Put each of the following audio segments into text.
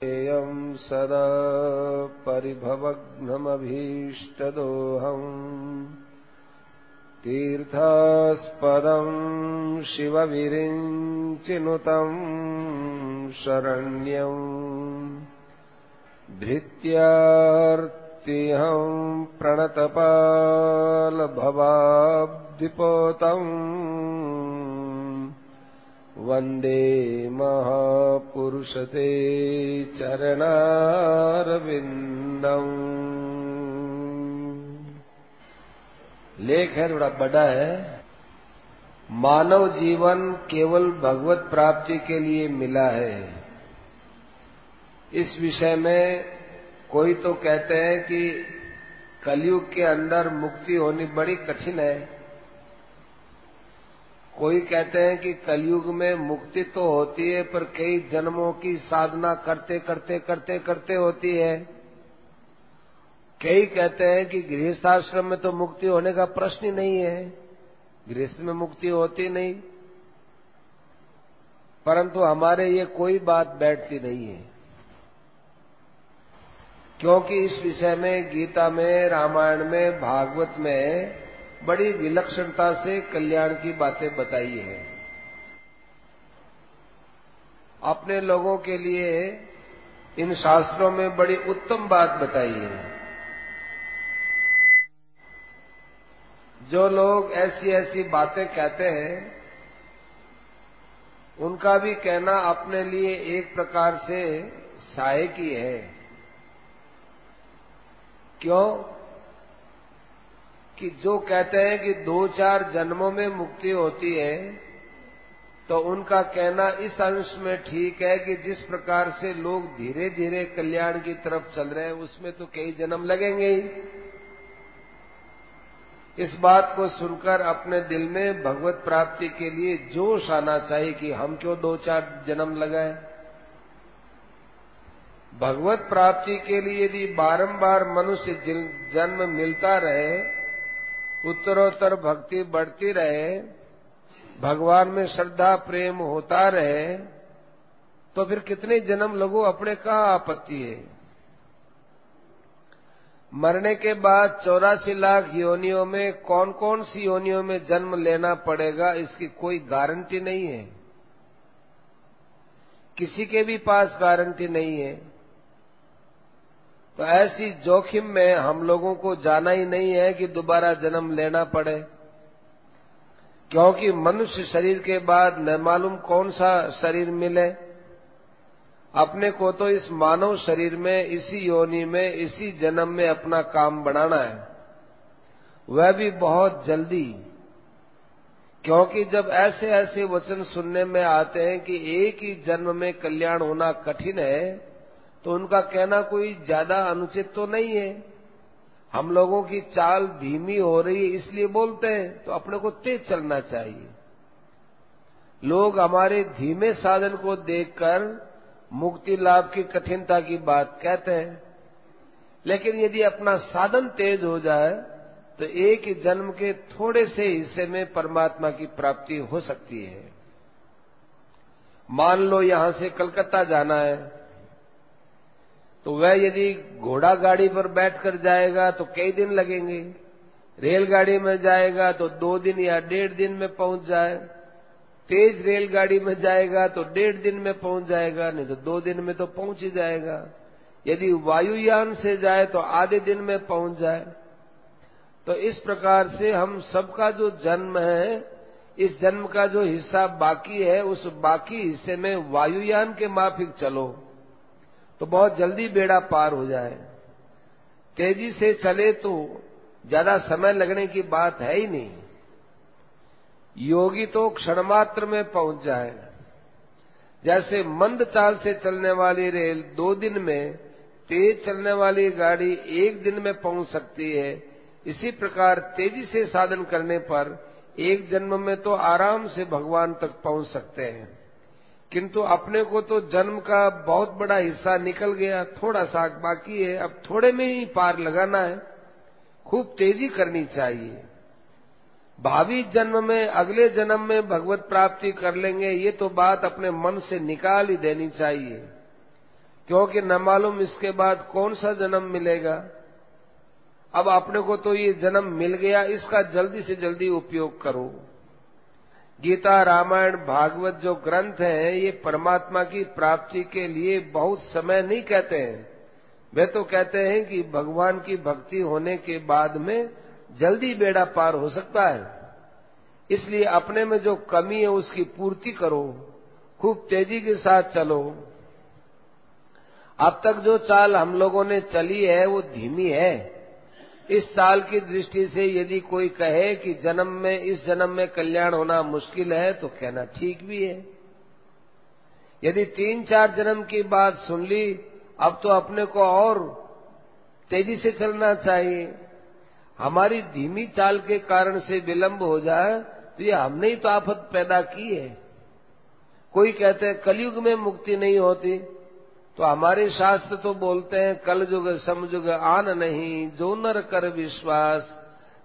एयं सदा परिभवग्नमभीष्टदोहम् तीर्थास्पदं शिवविरिञ्चिनुतं शरण्यं भृत्यार्तिहं प्रणतपालभवाब्धिपोतम् वन्दे महापुरुषते चरणारविंदम। लेख है थोड़ा बड़ा है। मानव जीवन केवल भगवत प्राप्ति के लिए मिला है। इस विषय में कोई तो कहते हैं कि कलयुग के अंदर मुक्ति होनी बड़ी कठिन है। कोई कहते हैं कि कलयुग में मुक्ति तो होती है पर कई जन्मों की साधना करते करते करते करते होती है। कई कहते हैं कि गृहस्थ आश्रम में तो मुक्ति होने का प्रश्न ही नहीं है, गृहस्थ में मुक्ति होती नहीं। परंतु हमारे ये कोई बात बैठती नहीं है, क्योंकि इस विषय में गीता में, रामायण में, भागवत में बड़ी विलक्षणता से कल्याण की बातें बताई है। अपने लोगों के लिए इन शास्त्रों में बड़ी उत्तम बात बताई है। जो लोग ऐसी ऐसी बातें कहते हैं, उनका भी कहना अपने लिए एक प्रकार से सहायक ही है। क्यों कि जो कहते हैं कि 2-4 जन्मों में मुक्ति होती है, तो उनका कहना इस अंश में ठीक है कि जिस प्रकार से लोग धीरे धीरे कल्याण की तरफ चल रहे हैं, उसमें तो कई जन्म लगेंगे ही। इस बात को सुनकर अपने दिल में भगवत प्राप्ति के लिए जोश आना चाहिए कि हम क्यों 2-4 जन्म लगाए। भगवत प्राप्ति के लिए यदि बारंबार मनुष्य जन्म मिलता रहे, उत्तरोत्तर भक्ति बढ़ती रहे, भगवान में श्रद्धा प्रेम होता रहे, तो फिर कितने जन्म लगो अपने का आपत्ति है। मरने के बाद 84 लाख योनियों में कौन कौन सी योनियों में जन्म लेना पड़ेगा, इसकी कोई गारंटी नहीं है। किसी के भी पास गारंटी नहीं है। तो ऐसी जोखिम में हम लोगों को जाना ही नहीं है कि दोबारा जन्म लेना पड़े, क्योंकि मनुष्य शरीर के बाद न मालूम कौन सा शरीर मिले। अपने को तो इस मानव शरीर में, इसी योनि में, इसी जन्म में अपना काम बनाना है, वह भी बहुत जल्दी। क्योंकि जब ऐसे ऐसे वचन सुनने में आते हैं कि एक ही जन्म में कल्याण होना कठिन है, तो उनका कहना कोई ज्यादा अनुचित तो नहीं है। हम लोगों की चाल धीमी हो रही है इसलिए बोलते हैं, तो अपने को तेज चलना चाहिए। लोग हमारे धीमे साधन को देखकर मुक्ति लाभ की कठिनता की बात कहते हैं, लेकिन यदि अपना साधन तेज हो जाए तो एक ही जन्म के थोड़े से हिस्से में परमात्मा की प्राप्ति हो सकती है। मान लो यहां से कलकत्ता जाना है, तो वह यदि घोड़ा गाड़ी पर बैठकर जाएगा तो कई दिन लगेंगे, रेलगाड़ी में जाएगा तो 2 दिन या 1.5 दिन में पहुंच जाए, तेज रेलगाड़ी में जाएगा तो 1.5 दिन में पहुंच जाएगा, नहीं तो 2 दिन में तो पहुंच ही जाएगा। यदि वायुयान से जाए तो आधे दिन में पहुंच जाए। तो इस प्रकार से हम सबका जो जन्म है, इस जन्म का जो हिस्सा बाकी है, उस बाकी हिस्से में वायुयान के माफिक चलो तो बहुत जल्दी बेड़ा पार हो जाए। तेजी से चले तो ज्यादा समय लगने की बात है ही नहीं। योगी तो क्षण मात्र में पहुंच जाए। जैसे मंद चाल से चलने वाली रेल 2 दिन में, तेज चलने वाली गाड़ी 1 दिन में पहुंच सकती है, इसी प्रकार तेजी से साधन करने पर एक जन्म में तो आराम से भगवान तक पहुंच सकते हैं। किंतु अपने को तो जन्म का बहुत बड़ा हिस्सा निकल गया, थोड़ा सा बाकी है, अब थोड़े में ही पार लगाना है। खूब तेजी करनी चाहिए। भावी जन्म में, अगले जन्म में भगवत प्राप्ति कर लेंगे, ये तो बात अपने मन से निकाल ही देनी चाहिए। क्योंकि न मालूम इसके बाद कौन सा जन्म मिलेगा। अब अपने को तो ये जन्म मिल गया, इसका जल्दी से जल्दी उपयोग करो। गीता, रामायण, भागवत जो ग्रंथ हैं, ये परमात्मा की प्राप्ति के लिए बहुत समय नहीं कहते हैं। वे तो कहते हैं कि भगवान की भक्ति होने के बाद में जल्दी बेड़ा पार हो सकता है। इसलिए अपने में जो कमी है उसकी पूर्ति करो, खूब तेजी के साथ चलो। अब तक जो चाल हम लोगों ने चली है वो धीमी है। इस चाल की दृष्टि से यदि कोई कहे कि इस जन्म में कल्याण होना मुश्किल है, तो कहना ठीक भी है। यदि 3-4 जन्म की बात सुन ली, अब तो अपने को और तेजी से चलना चाहिए। हमारी धीमी चाल के कारण से विलंब हो जाए तो ये हमने ही तो आफत पैदा की है। कोई कहते हैं कलयुग में मुक्ति नहीं होती, तो हमारे शास्त्र तो बोलते हैं कलयुग समयुग आन नहीं, जो नर कर विश्वास,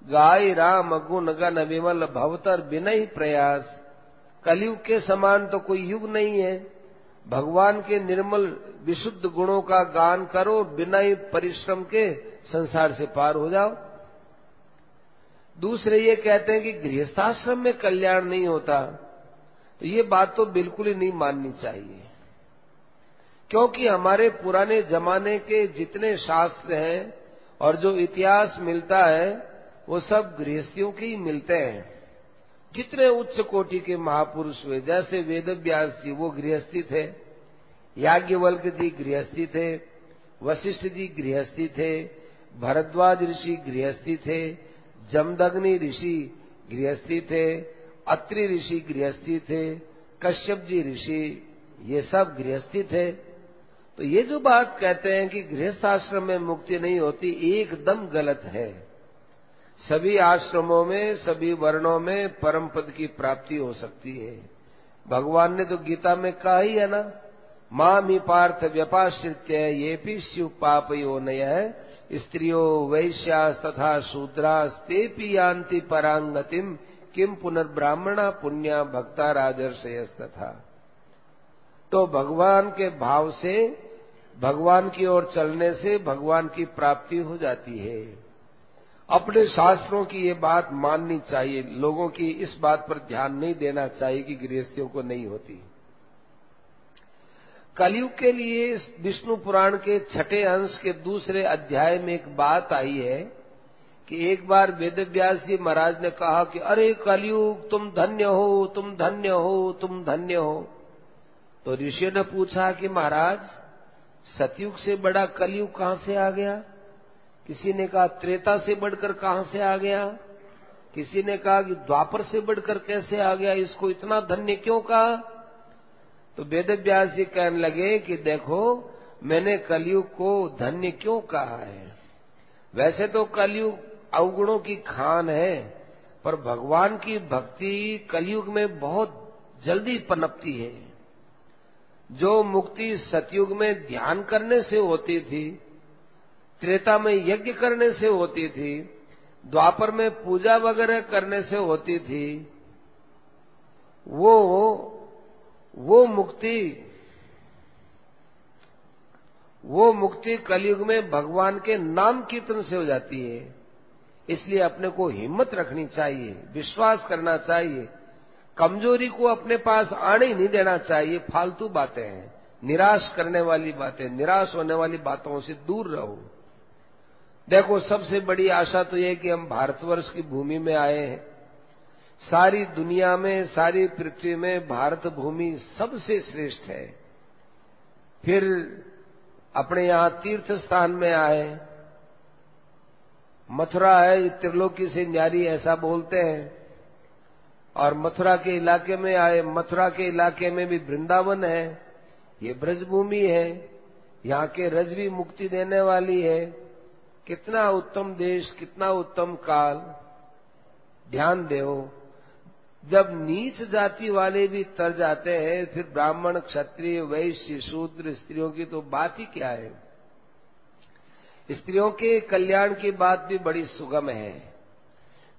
गाय राम गुण गण विमल भवतर बिनहि प्रयास। कलयुग के समान तो कोई युग नहीं है। भगवान के निर्मल विशुद्ध गुणों का गान करो, बिना ही परिश्रम के संसार से पार हो जाओ। दूसरे ये कहते हैं कि गृहस्थाश्रम में कल्याण नहीं होता, तो ये बात तो बिल्कुल ही नहीं माननी चाहिए। क्योंकि हमारे पुराने जमाने के जितने शास्त्र हैं और जो इतिहास मिलता है वो सब गृहस्थियों के ही मिलते हैं। जितने उच्च कोटि के महापुरुष हुए, जैसे वेदव्यास जी वो गृहस्थी थे, याज्ञवल्क जी गृहस्थी थे, वशिष्ठ जी गृहस्थी थे, भरद्वाज ऋषि गृहस्थी थे, जमदग्नि ऋषि गृहस्थी थे, अत्रि ऋषि गृहस्थी थे, कश्यप जी ऋषि, ये सब गृहस्थी थे। तो ये जो बात कहते हैं कि गृहस्थ आश्रम में मुक्ति नहीं होती, एकदम गलत है। सभी आश्रमों में, सभी वर्णों में परम पद की प्राप्ति हो सकती है। भगवान ने तो गीता में कहा ही है ना, मामि पार्थ व्यपाश्रित्य येपि शिव पापयोनयः स्त्रियो वैश्यास तथा शूद्रास तेपि यान्ति परांगतिम किम पुनर्ब्राह्मणा पुण्या भक्ता राजर्षयस्तथा। तो भगवान के भाव से, भगवान की ओर चलने से भगवान की प्राप्ति हो जाती है। अपने शास्त्रों की ये बात माननी चाहिए। लोगों की इस बात पर ध्यान नहीं देना चाहिए कि गृहस्थियों को नहीं होती। कलयुग के लिए विष्णु पुराण के 6ठे अंश के दूसरे अध्याय में एक बात आई है कि एक बार वेदव्यास जी महाराज ने कहा कि अरे कलयुग तुम धन्य हो, तुम धन्य हो, तुम धन्य हो। तो ऋषि ने पूछा कि महाराज सतयुग से बड़ा कलयुग कहां से आ गया? किसी ने कहा त्रेता से बढ़कर कहां से आ गया, किसी ने कहा कि द्वापर से बढ़कर कैसे आ गया, इसको इतना धन्य क्यों कहा? तो वेदव्यास जी कहने लगे कि देखो मैंने कलयुग को धन्य क्यों कहा है। वैसे तो कलयुग अवगुणों की खान है, पर भगवान की भक्ति कलयुग में बहुत जल्दी पनपती है। जो मुक्ति सतयुग में ध्यान करने से होती थी, त्रेता में यज्ञ करने से होती थी, द्वापर में पूजा वगैरह करने से होती थी, वो मुक्ति कलयुग में भगवान के नाम कीर्तन से हो जाती है। इसलिए अपने को हिम्मत रखनी चाहिए, विश्वास करना चाहिए, कमजोरी को अपने पास आने ही नहीं देना चाहिए। फालतू बातें हैं, निराश करने वाली बातें, निराश होने वाली बातों से दूर रहो। देखो सबसे बड़ी आशा तो यह कि हम भारतवर्ष की भूमि में आए हैं। सारी दुनिया में, सारी पृथ्वी में भारत भूमि सबसे श्रेष्ठ है। फिर अपने यहां तीर्थ स्थान में आए, मथुरा है त्रिलोकी से न्यारी ऐसा बोलते हैं, और मथुरा के इलाके में आए। मथुरा के इलाके में भी वृंदावन है, ये ब्रजभूमि है, यहाँ के रज भी मुक्ति देने वाली है। कितना उत्तम देश, कितना उत्तम काल। ध्यान दो, जब नीच जाति वाले भी तर जाते हैं, फिर ब्राह्मण, क्षत्रिय, वैश्य, शूद्र, स्त्रियों की तो बात ही क्या है। स्त्रियों के कल्याण की बात भी बड़ी सुगम है।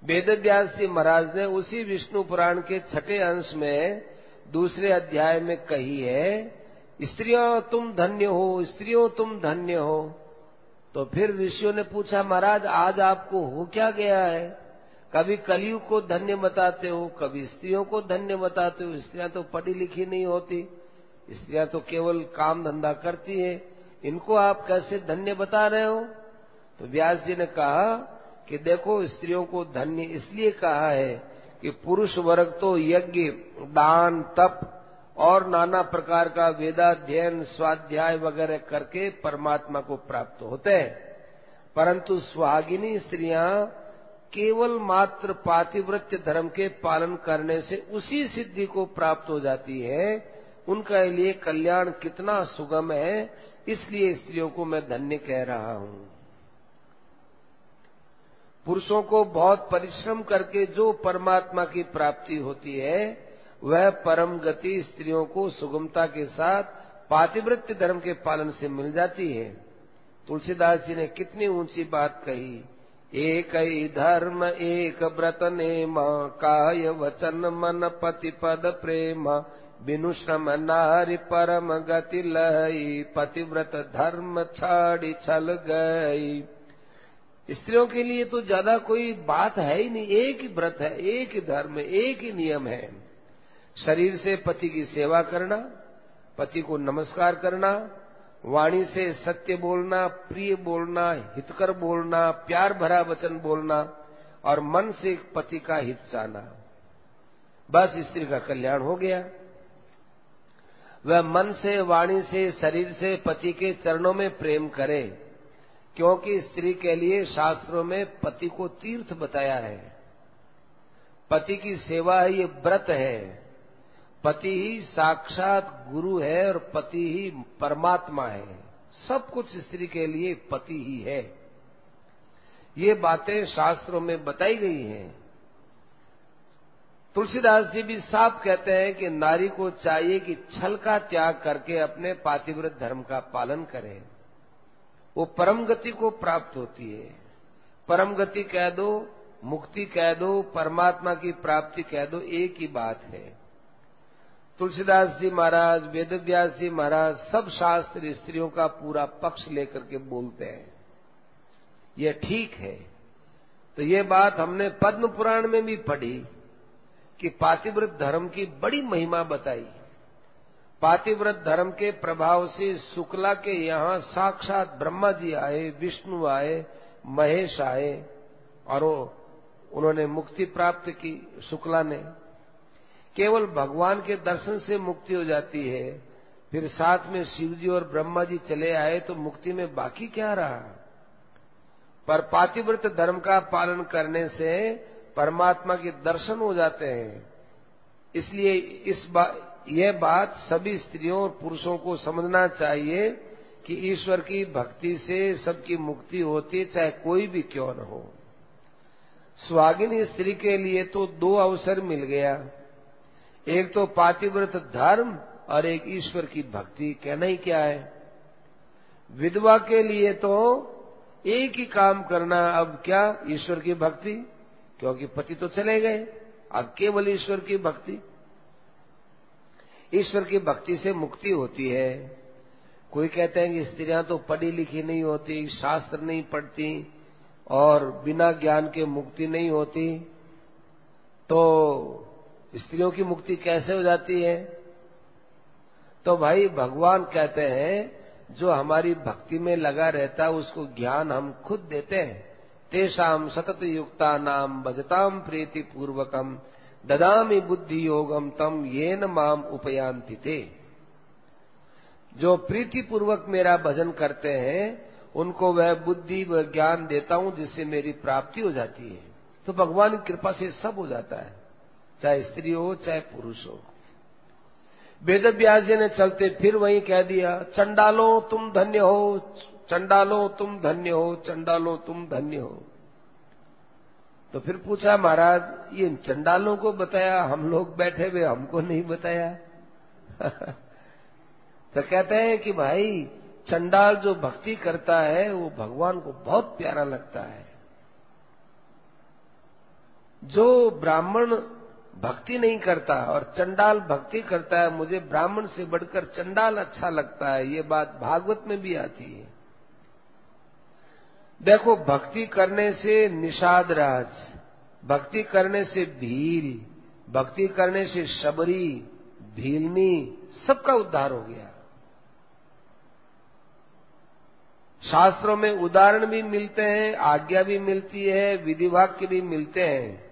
वेदव्यास जी महाराज ने उसी विष्णु पुराण के 6ठे अंश में दूसरे अध्याय में कही है स्त्रियों तुम धन्य हो, स्त्रियों तुम धन्य हो। तो फिर ऋषियों ने पूछा, महाराज आज आपको हो क्या गया है? कभी कलयुग को धन्य बताते हो, कभी स्त्रियों को धन्य बताते हो। स्त्रियां तो पढ़ी लिखी नहीं होती, स्त्रियां तो केवल काम धंधा करती है, इनको आप कैसे धन्य बता रहे हो? तो व्यास जी ने कहा कि देखो, स्त्रियों को धन्य इसलिए कहा है कि पुरुष वर्ग तो यज्ञ, दान, तप और नाना प्रकार का वेदाध्ययन, स्वाध्याय वगैरह करके परमात्मा को प्राप्त होते हैं, परंतु सुहागिनी स्त्रियां केवल मात्र पातिव्रत्य धर्म के पालन करने से उसी सिद्धि को प्राप्त हो जाती है। उनका लिए कल्याण कितना सुगम है, इसलिए स्त्रियों को मैं धन्य कह रहा हूं। पुरुषों को बहुत परिश्रम करके जो परमात्मा की प्राप्ति होती है, वह परम गति स्त्रियों को सुगमता के साथ पातिव्रत्य धर्म के पालन से मिल जाती है। तुलसीदास जी ने कितनी ऊंची बात कही, एक ही धर्म एक व्रत नेम, काय वचन मन पति पद प्रेम, बिनु श्रम नारी परम गति लई, पतिव्रत धर्म छाड़ी छल गई। स्त्रियों के लिए तो ज्यादा कोई बात है ही नहीं, एक ही व्रत है, एक ही धर्म, एक ही नियम है। शरीर से पति की सेवा करना, पति को नमस्कार करना, वाणी से सत्य बोलना, प्रिय बोलना, हितकर बोलना, प्यार भरा वचन बोलना, और मन से पति का हित चाहना, बस स्त्री का कल्याण हो गया। वह मन से, वाणी से, शरीर से पति के चरणों में प्रेम करे, क्योंकि स्त्री के लिए शास्त्रों में पति को तीर्थ बताया है। पति की सेवा है, ये व्रत है। पति ही साक्षात गुरु है और पति ही परमात्मा है। सब कुछ स्त्री के लिए पति ही है। ये बातें शास्त्रों में बताई गई हैं। तुलसीदास जी भी साफ कहते हैं कि नारी को चाहिए कि छल का त्याग करके अपने पातिव्रत धर्म का पालन करे, वो परम गति को प्राप्त होती है। परम गति कह दो, मुक्ति कह दो, परमात्मा की प्राप्ति कह दो, एक ही बात है। तुलसीदास जी महाराज, वेदव्यास जी महाराज, सब शास्त्र स्त्रियों का पूरा पक्ष लेकर के बोलते हैं। यह ठीक है। तो ये बात हमने पद्म पुराण में भी पढ़ी कि पातिव्रत धर्म की बड़ी महिमा बताई। पातिव्रत धर्म के प्रभाव से शुक्ला के यहां साक्षात ब्रह्मा जी आए, विष्णु आए, महेश आए, और उन्होंने मुक्ति प्राप्त की। शुक्ला ने केवल भगवान के दर्शन से मुक्ति हो जाती है, फिर साथ में शिव जी और ब्रह्मा जी चले आए तो मुक्ति में बाकी क्या रहा? पर पातिव्रत धर्म का पालन करने से परमात्मा के दर्शन हो जाते हैं। इसलिए यह बात सभी स्त्रियों और पुरुषों को समझना चाहिए कि ईश्वर की भक्ति से सबकी मुक्ति होती है, चाहे कोई भी क्यों न हो। सुहागिनी स्त्री के लिए तो दो अवसर मिल गया, एक तो पातिव्रत धर्म और एक ईश्वर की भक्ति। कहना ही क्या है। विधवा के लिए तो एक ही काम करना, अब क्या? ईश्वर की भक्ति, क्योंकि पति तो चले गए, अब केवल ईश्वर की भक्ति। ईश्वर की भक्ति से मुक्ति होती है। कोई कहते हैं कि स्त्रियां तो पढ़ी लिखी नहीं होती, शास्त्र नहीं पढ़ती और बिना ज्ञान के मुक्ति नहीं होती, तो स्त्रियों की मुक्ति कैसे हो जाती है? तो भाई भगवान कहते हैं जो हमारी भक्ति में लगा रहता है उसको ज्ञान हम खुद देते हैं। तेषाम सतत युक्ता नाम भजताम प्रीति पूर्वकम ददामि बुद्धि योगम तम येन माम उपयांति ते। जो प्रीति पूर्वक मेरा भजन करते हैं उनको वह बुद्धि व ज्ञान देता हूं जिससे मेरी प्राप्ति हो जाती है। तो भगवान की कृपा से सब हो जाता है, चाहे स्त्री हो चाहे पुरुष हो। वेदव्यास जी ने चलते फिर वहीं कह दिया, चंडालो तुम धन्य हो, चंडालो तुम धन्य हो, चंडालो तुम धन्य हो। तो फिर पूछा, महाराज ये चंडालों को बताया, हम लोग बैठे हुए हमको नहीं बताया? तो कहते हैं कि भाई चंडाल जो भक्ति करता है वो भगवान को बहुत प्यारा लगता है। जो ब्राह्मण भक्ति नहीं करता और चंडाल भक्ति करता है, मुझे ब्राह्मण से बढ़कर चंडाल अच्छा लगता है, ये बात भागवत में भी आती है। देखो, भक्ति करने से निषाद राज, भक्ति करने से भील, भक्ति करने से शबरी, भीलनी, सबका उद्धार हो गया। शास्त्रों में उदाहरण भी मिलते हैं, आज्ञा भी मिलती है, विधि वाक्य भी मिलते हैं।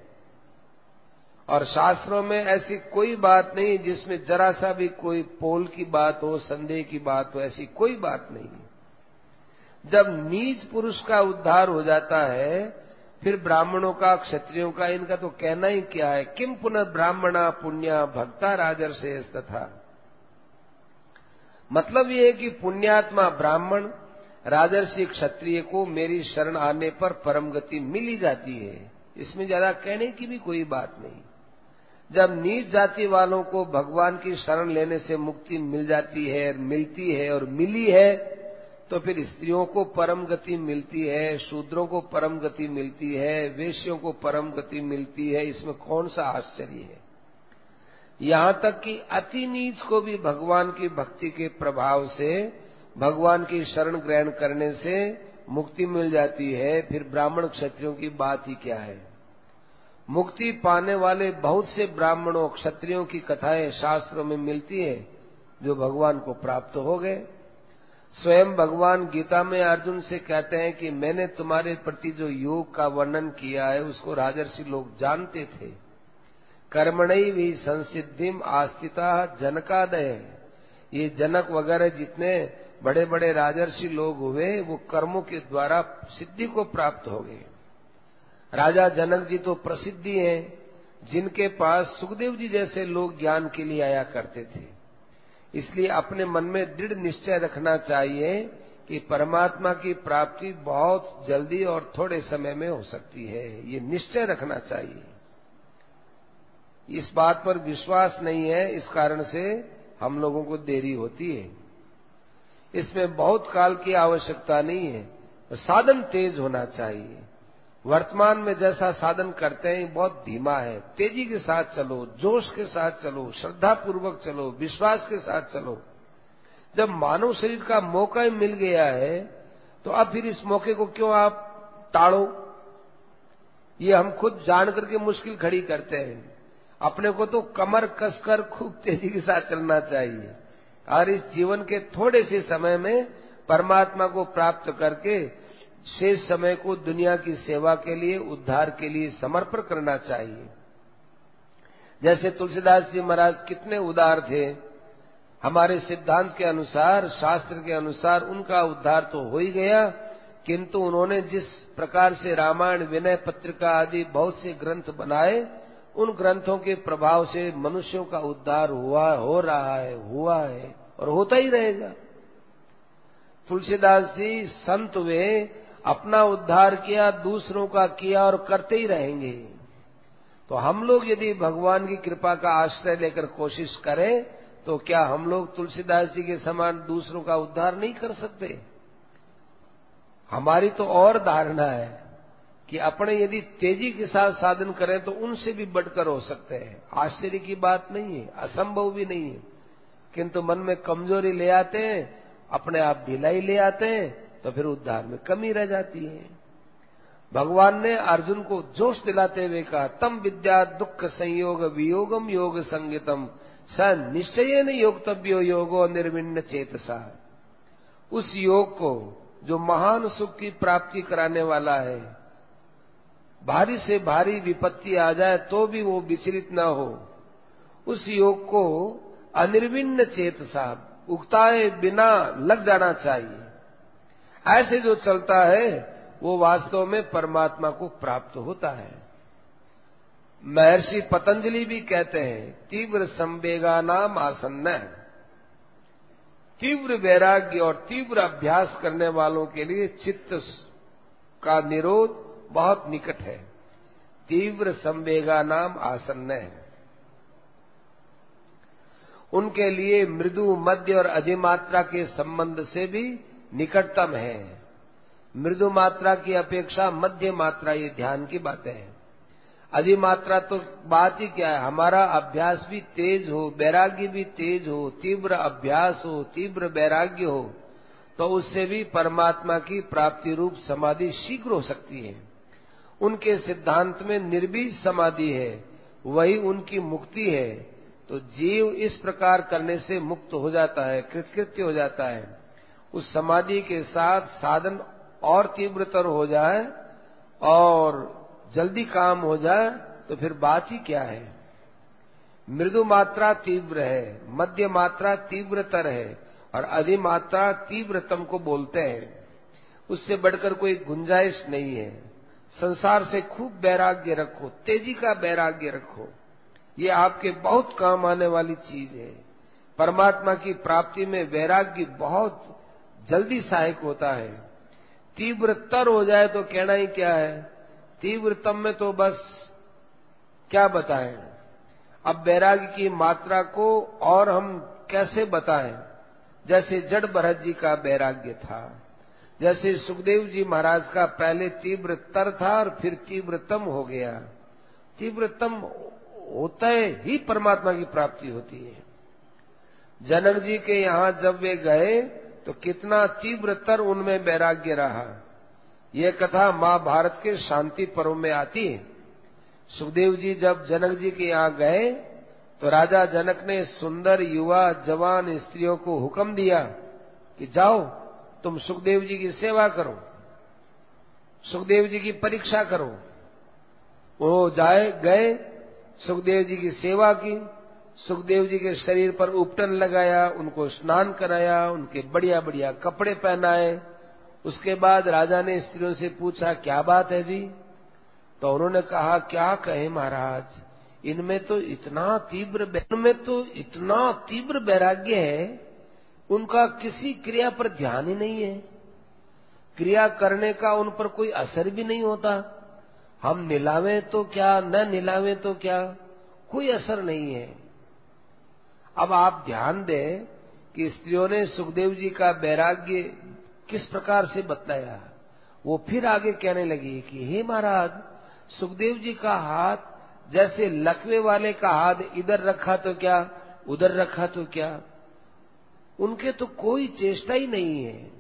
और शास्त्रों में ऐसी कोई बात नहीं जिसमें जरा सा भी कोई पोल की बात हो, संदेह की बात हो, ऐसी कोई बात नहीं। जब नीच पुरुष का उद्धार हो जाता है, फिर ब्राह्मणों का, क्षत्रियों का, इनका तो कहना ही क्या है। किम पुनः ब्राह्मणा पुण्या भक्ता राजर्षेस तथा। मतलब ये है कि पुण्यात्मा ब्राह्मण, राजर्षि क्षत्रिय को मेरी शरण आने पर परम गति मिल ही जाती है। इसमें ज्यादा कहने की भी कोई बात नहीं। जब नीच जाति वालों को भगवान की शरण लेने से मुक्ति मिल जाती है, मिलती है और मिली है, तो फिर स्त्रियों को परम गति मिलती है, शूद्रों को परम गति मिलती है, वेश्यों को परम गति मिलती है। इसमें कौन सा आश्चर्य है। यहां तक कि अति नीच को भी भगवान की भक्ति के प्रभाव से, भगवान की शरण ग्रहण करने से मुक्ति मिल जाती है। फिर ब्राह्मण क्षत्रियों की बात ही क्या है। मुक्ति पाने वाले बहुत से ब्राह्मणों, क्षत्रियों की कथाएं शास्त्रों में मिलती है जो भगवान को प्राप्त हो गए। स्वयं भगवान गीता में अर्जुन से कहते हैं कि मैंने तुम्हारे प्रति जो योग का वर्णन किया है उसको राजर्षि लोग जानते थे। कर्मणि भी संसिद्धिम आस्थिता जनकादय। ये जनक वगैरह जितने बड़े बड़े राजर्षि लोग हुए वो कर्मों के द्वारा सिद्धि को प्राप्त हो गए। राजा जनक जी तो प्रसिद्धि हैं, जिनके पास सुखदेव जी जैसे लोग ज्ञान के लिए आया करते थे। इसलिए अपने मन में दृढ़ निश्चय रखना चाहिए कि परमात्मा की प्राप्ति बहुत जल्दी और थोड़े समय में हो सकती है। ये निश्चय रखना चाहिए। इस बात पर विश्वास नहीं है, इस कारण से हम लोगों को देरी होती है। इसमें बहुत काल की आवश्यकता नहीं है, साधन तेज होना चाहिए। वर्तमान में जैसा साधन करते हैं बहुत धीमा है। तेजी के साथ चलो, जोश के साथ चलो, श्रद्धा पूर्वक चलो, विश्वास के साथ चलो। जब मानव शरीर का मौका ही मिल गया है तो अब फिर इस मौके को क्यों आप टाड़ो। ये हम खुद जान करके मुश्किल खड़ी करते हैं। अपने को तो कमर कसकर खूब तेजी के साथ चलना चाहिए और इस जीवन के थोड़े से समय में परमात्मा को प्राप्त करके शेष समय को दुनिया की सेवा के लिए, उद्धार के लिए समर्पण करना चाहिए। जैसे तुलसीदास जी महाराज कितने उदार थे। हमारे सिद्धांत के अनुसार, शास्त्र के अनुसार उनका उद्धार तो हो ही गया, किंतु उन्होंने जिस प्रकार से रामायण, विनय पत्रिका आदि बहुत से ग्रंथ बनाए, उन ग्रंथों के प्रभाव से मनुष्यों का उद्धार हुआ है और होता ही रहेगा। तुलसीदास जी संत वे, अपना उद्धार किया, दूसरों का किया और करते ही रहेंगे। तो हम लोग यदि भगवान की कृपा का आश्रय लेकर कोशिश करें तो क्या हम लोग तुलसीदास जी के समान दूसरों का उद्धार नहीं कर सकते। हमारी तो और धारणा है कि अपने यदि तेजी के साथ साधन करें तो उनसे भी बढ़कर हो सकते हैं। आश्चर्य की बात नहीं है, असंभव भी नहीं है, किंतु मन में कमजोरी ले आते हैं, अपने आप ढिलाई ले आते हैं, तो फिर उद्धार में कमी रह जाती है। भगवान ने अर्जुन को जोश दिलाते हुए कहा, तम विद्या दुख संयोग वियोगम योग संगीतम स निश्चयेन योगतव्यो योगो निर्विण्ण चेतसा। उस योग को जो महान सुख की प्राप्ति कराने वाला है, भारी से भारी विपत्ति आ जाए तो भी वो विचलित न हो, उस योग को अनिर्विण्ण चेतसा, उगताए बिना लग जाना चाहिए। ऐसे जो चलता है वो वास्तव में परमात्मा को प्राप्त होता है। महर्षि पतंजलि भी कहते हैं, तीव्र संवेगानाम आसन्न। तीव्र वैराग्य और तीव्र अभ्यास करने वालों के लिए चित्त का निरोध बहुत निकट है। तीव्र संवेगानाम आसन्न है। उनके लिए मृदु, मध्य और अधिमात्रा के संबंध से भी निकटतम है। मृदु मात्रा की अपेक्षा मध्य मात्रा, ये ध्यान की बातें हैं। अधिमात्रा तो बात ही क्या है, हमारा अभ्यास भी तेज हो, वैराग्य भी तेज हो, तीव्र अभ्यास हो, तीव्र वैराग्य हो, तो उससे भी परमात्मा की प्राप्ति रूप समाधि शीघ्र हो सकती है। उनके सिद्धांत में निर्बीज समाधि है, वही उनकी मुक्ति है। तो जीव इस प्रकार करने से मुक्त हो जाता है, कृतकृत्य हो जाता है। उस समाधि के साथ साधन और तीव्रतर हो जाए और जल्दी काम हो जाए तो फिर बात ही क्या है। मृदु मात्रा तीव्र है, मध्य मात्रा तीव्रतर है और अधिमात्रा तीव्रतम को बोलते हैं। उससे बढ़कर कोई गुंजाइश नहीं है। संसार से खूब वैराग्य रखो, तेजी का वैराग्य रखो, ये आपके बहुत काम आने वाली चीज है। परमात्मा की प्राप्ति में वैराग्य बहुत जल्दी सहायक होता है। तीव्रतर हो जाए तो कहना ही क्या है, तीव्रतम में तो बस क्या बताएं। अब वैराग्य की मात्रा को और हम कैसे बताएं। जैसे जड़ भरत जी का वैराग्य था, जैसे सुखदेव जी महाराज का पहले तीव्रतर था और फिर तीव्रतम हो गया। तीव्रतम होता ही परमात्मा की प्राप्ति होती है। जनक जी के यहां जब वे गए तो कितना तीव्रतर उनमें वैराग्य रहा। यह कथा महाभारत के शांति पर्व में आती है। सुखदेव जी जब जनक जी के यहां गए तो राजा जनक ने सुंदर युवा जवान स्त्रियों को हुक्म दिया कि जाओ तुम सुखदेव जी की सेवा करो, सुखदेव जी की परीक्षा करो। वो गए, सुखदेव जी की सेवा की, सुखदेव जी के शरीर पर उपटन लगाया, उनको स्नान कराया, उनके बढ़िया बढ़िया कपड़े पहनाए। उसके बाद राजा ने स्त्रियों से पूछा क्या बात है जी। तो उन्होंने कहा क्या कहे महाराज, इनमें तो इतना तीव्र वैराग्य है, उनका किसी क्रिया पर ध्यान ही नहीं है, क्रिया करने का उन पर कोई असर भी नहीं होता। हम निलावें तो क्या, न निलावें तो क्या, कोई असर नहीं है। अब आप ध्यान दें कि स्त्रियों ने सुखदेव जी का वैराग्य किस प्रकार से बतलाया। वो फिर आगे कहने लगी कि हे महाराज, सुखदेव जी का हाथ जैसे लकवे वाले का हाथ इधर रखा तो क्या, उधर रखा तो क्या, उनके तो कोई चेष्टा ही नहीं है।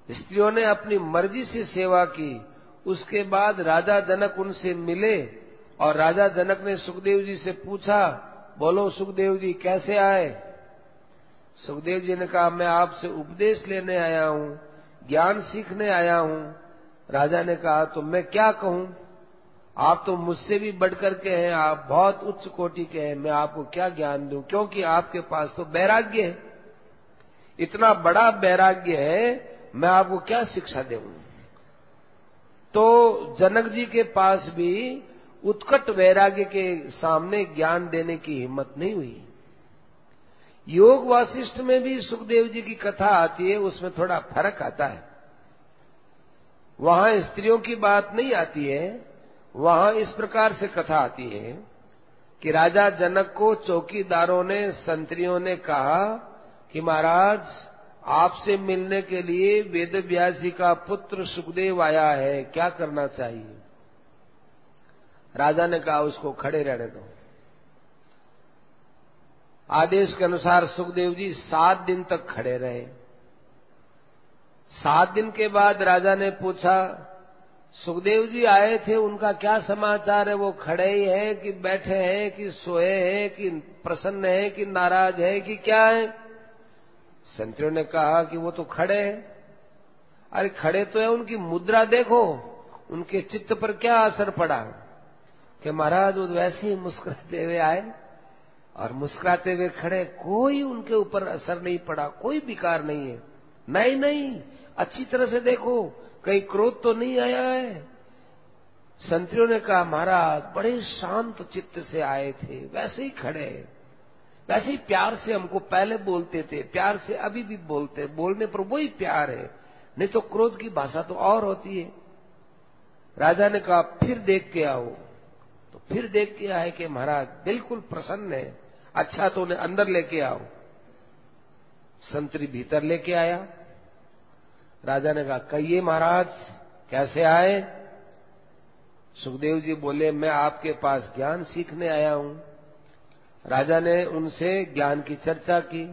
स्त्रियों ने अपनी मर्जी से सेवा की। उसके बाद राजा जनक उनसे मिले और राजा जनक ने सुखदेव जी से पूछा, बोलो सुखदेव जी कैसे आए। सुखदेव जी ने कहा मैं आपसे उपदेश लेने आया हूं, ज्ञान सीखने आया हूं। राजा ने कहा तो मैं क्या कहूं, आप तो मुझसे भी बढ़कर के हैं, आप बहुत उच्च कोटि के हैं, मैं आपको क्या ज्ञान दूं, क्योंकि आपके पास तो वैराग्य है, इतना बड़ा वैराग्य है, मैं आपको क्या शिक्षा दूं। तो जनक जी के पास भी उत्कट वैराग्य के सामने ज्ञान देने की हिम्मत नहीं हुई। योग वासिष्ठ में भी सुखदेव जी की कथा आती है, उसमें थोड़ा फर्क आता है। वहां स्त्रियों की बात नहीं आती है, वहां इस प्रकार से कथा आती है कि राजा जनक को चौकीदारों ने, संतरियों ने कहा कि महाराज आपसे मिलने के लिए वेद व्यास जी का पुत्र सुखदेव आया है, क्या करना चाहिए। राजा ने कहा उसको खड़े रहने दो। आदेश के अनुसार सुखदेव जी 7 दिन तक खड़े रहे। 7 दिन के बाद राजा ने पूछा, सुखदेव जी आए थे, उनका क्या समाचार है, वो खड़े ही हैं कि बैठे हैं कि सोए हैं कि प्रसन्न है कि नाराज है कि क्या है। संतरियों ने कहा कि वो तो खड़े हैं। अरे खड़े तो है, उनकी मुद्रा देखो, उनके चित्त पर क्या असर पड़ा कि महाराज वो वैसे ही मुस्कुराते हुए आए और मुस्कुराते हुए खड़े, कोई उनके ऊपर असर नहीं पड़ा, कोई विकार नहीं है। नहीं नहीं, अच्छी तरह से देखो, कहीं क्रोध तो नहीं आया है। संतरियों ने कहा महाराज बड़े शांत चित्त से आए थे, वैसे ही खड़े, वैसे ही प्यार से हमको पहले बोलते थे, प्यार से अभी भी बोलते, बोलने पर वही प्यार है, नहीं तो क्रोध की भाषा तो और होती है। राजा ने कहा फिर देख के आओ। तो फिर देख के आए कि महाराज बिल्कुल प्रसन्न है, अच्छा तो उन्हें अंदर लेके आओ। संतरी भीतर लेके आया। राजा ने कहा कहिए महाराज कैसे आए। सुखदेव जी बोले, मैं आपके पास ज्ञान सीखने आया हूं। राजा ने उनसे ज्ञान की चर्चा की,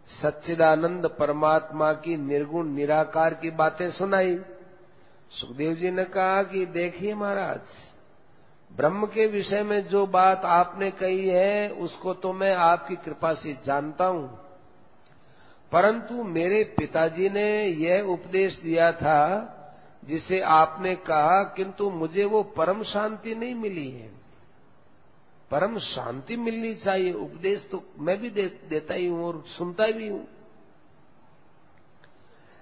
सच्चिदानंद परमात्मा की निर्गुण निराकार की बातें सुनाई। सुखदेव जी ने कहा कि देखिए महाराज, ब्रह्म के विषय में जो बात आपने कही है उसको तो मैं आपकी कृपा से जानता हूं, परंतु मेरे पिताजी ने यह उपदेश दिया था जिसे आपने कहा, किंतु मुझे वो परम शांति नहीं मिली है। परम शांति मिलनी चाहिए, उपदेश तो मैं भी देता ही हूं और सुनता भी हूं।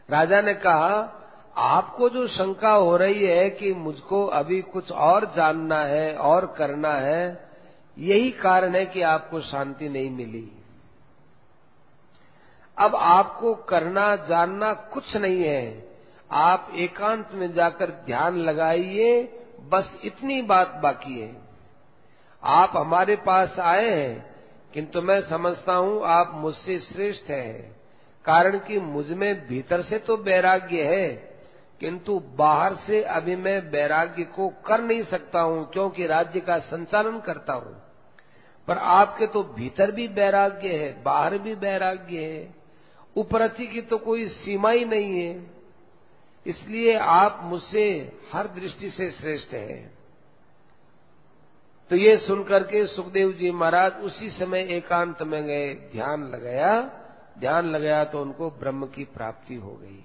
राजा ने कहा, आपको जो शंका हो रही है कि मुझको अभी कुछ और जानना है और करना है, यही कारण है कि आपको शांति नहीं मिली। अब आपको करना जानना कुछ नहीं है, आप एकांत में जाकर ध्यान लगाइए, बस इतनी बात बाकी है। आप हमारे पास आए हैं, किंतु मैं समझता हूं आप मुझसे श्रेष्ठ हैं, कारण कि मुझ में भीतर से तो वैराग्य है, किंतु बाहर से अभी मैं वैराग्य को कर नहीं सकता हूं, क्योंकि राज्य का संचालन करता हूं। पर आपके तो भीतर भी वैराग्य है, बाहर भी वैराग्य है, उपरति की तो कोई सीमा ही नहीं है, इसलिए आप मुझसे हर दृष्टि से श्रेष्ठ हैं। तो ये सुनकर के सुखदेव जी महाराज उसी समय एकांत में गए, ध्यान लगाया तो उनको ब्रह्म की प्राप्ति हो गई।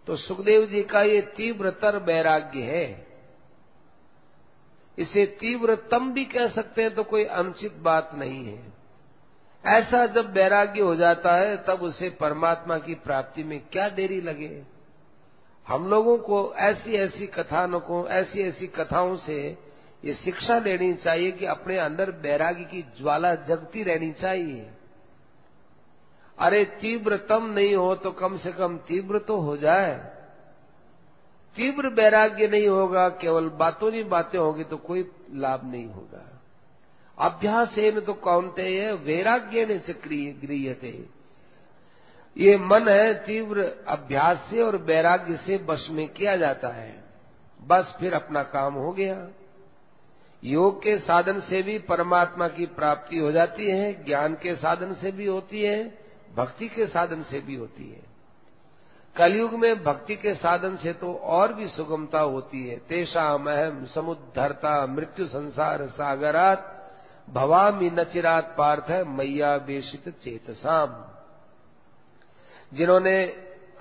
तो सुखदेव जी का ये तीव्रतर वैराग्य है, इसे तीव्रतम भी कह सकते हैं तो कोई अनुचित बात नहीं है। ऐसा जब वैराग्य हो जाता है तब उसे परमात्मा की प्राप्ति में क्या देरी लगे। हम लोगों को ऐसी ऐसी कथानकों, ऐसी ऐसी कथाओं से ये शिक्षा लेनी चाहिए कि अपने अंदर वैराग्य की ज्वाला जगती रहनी चाहिए। अरे तीव्रतम नहीं हो तो कम से कम तीव्र तो हो जाए। तीव्र वैराग्य नहीं होगा, केवल बातों ही बातें होगी तो कोई लाभ नहीं होगा। अभ्यासेन तो कौन्तेय वैराग्येन च गृह्यते। ये मन है, तीव्र अभ्यास से और वैराग्य से वश में किया जाता है, बस फिर अपना काम हो गया। योग के साधन से भी परमात्मा की प्राप्ति हो जाती है, ज्ञान के साधन से भी होती है, भक्ति के साधन से भी होती है। कलयुग में भक्ति के साधन से तो और भी सुगमता होती है। तेषाम अहम समुद्धरता मृत्यु संसार सागरात भवामि न चिरात पार्थ मैया बेशित चेतसाम। जिन्होंने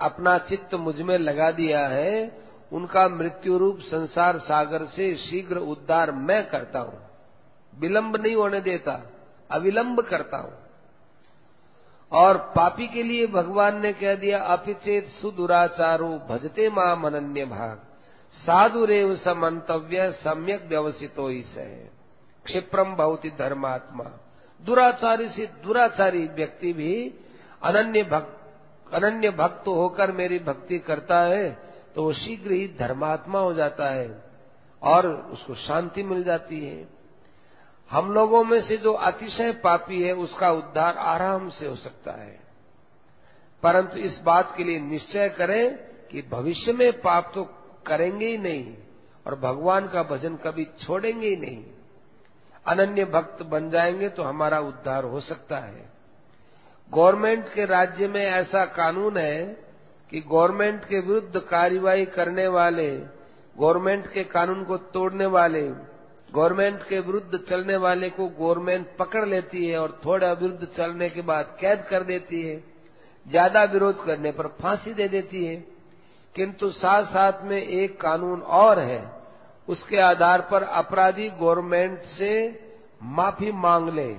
अपना चित्त मुझ में लगा दिया है, उनका मृत्यु रूप संसार सागर से शीघ्र उद्धार मैं करता हूं, विलंब नहीं होने देता, अविलंब करता हूं। और पापी के लिए भगवान ने कह दिया, अपिचेत सुदुराचारो भजते माम अनन्य भाग साधुरेव समन्तव्य सम्यक व्यवसितो ही सह क्षिप्रम भवति धर्मात्मा। दुराचारी से दुराचारी व्यक्ति भी अनन्य भक्त होकर मेरी भक्ति करता है तो वो शीघ्र ही धर्मात्मा हो जाता है और उसको शांति मिल जाती है। हम लोगों में से जो अतिशय पापी है उसका उद्धार आराम से हो सकता है, परंतु इस बात के लिए निश्चय करें कि भविष्य में पाप तो करेंगे ही नहीं और भगवान का भजन कभी छोड़ेंगे ही नहीं। अनन्य भक्त बन जाएंगे तो हमारा उद्धार हो सकता है। गवर्नमेंट के राज्य में ऐसा कानून है कि गवर्नमेंट के विरुद्ध कार्रवाई करने वाले, गवर्नमेंट के कानून को तोड़ने वाले, गवर्नमेंट के विरुद्ध चलने वाले को गवर्नमेंट पकड़ लेती है और थोड़ा विरुद्ध चलने के बाद कैद कर देती है, ज्यादा विरोध करने पर फांसी दे देती है। किंतु साथ साथ में एक कानून और है, उसके आधार पर अपराधी गवर्नमेंट से माफी मांग ले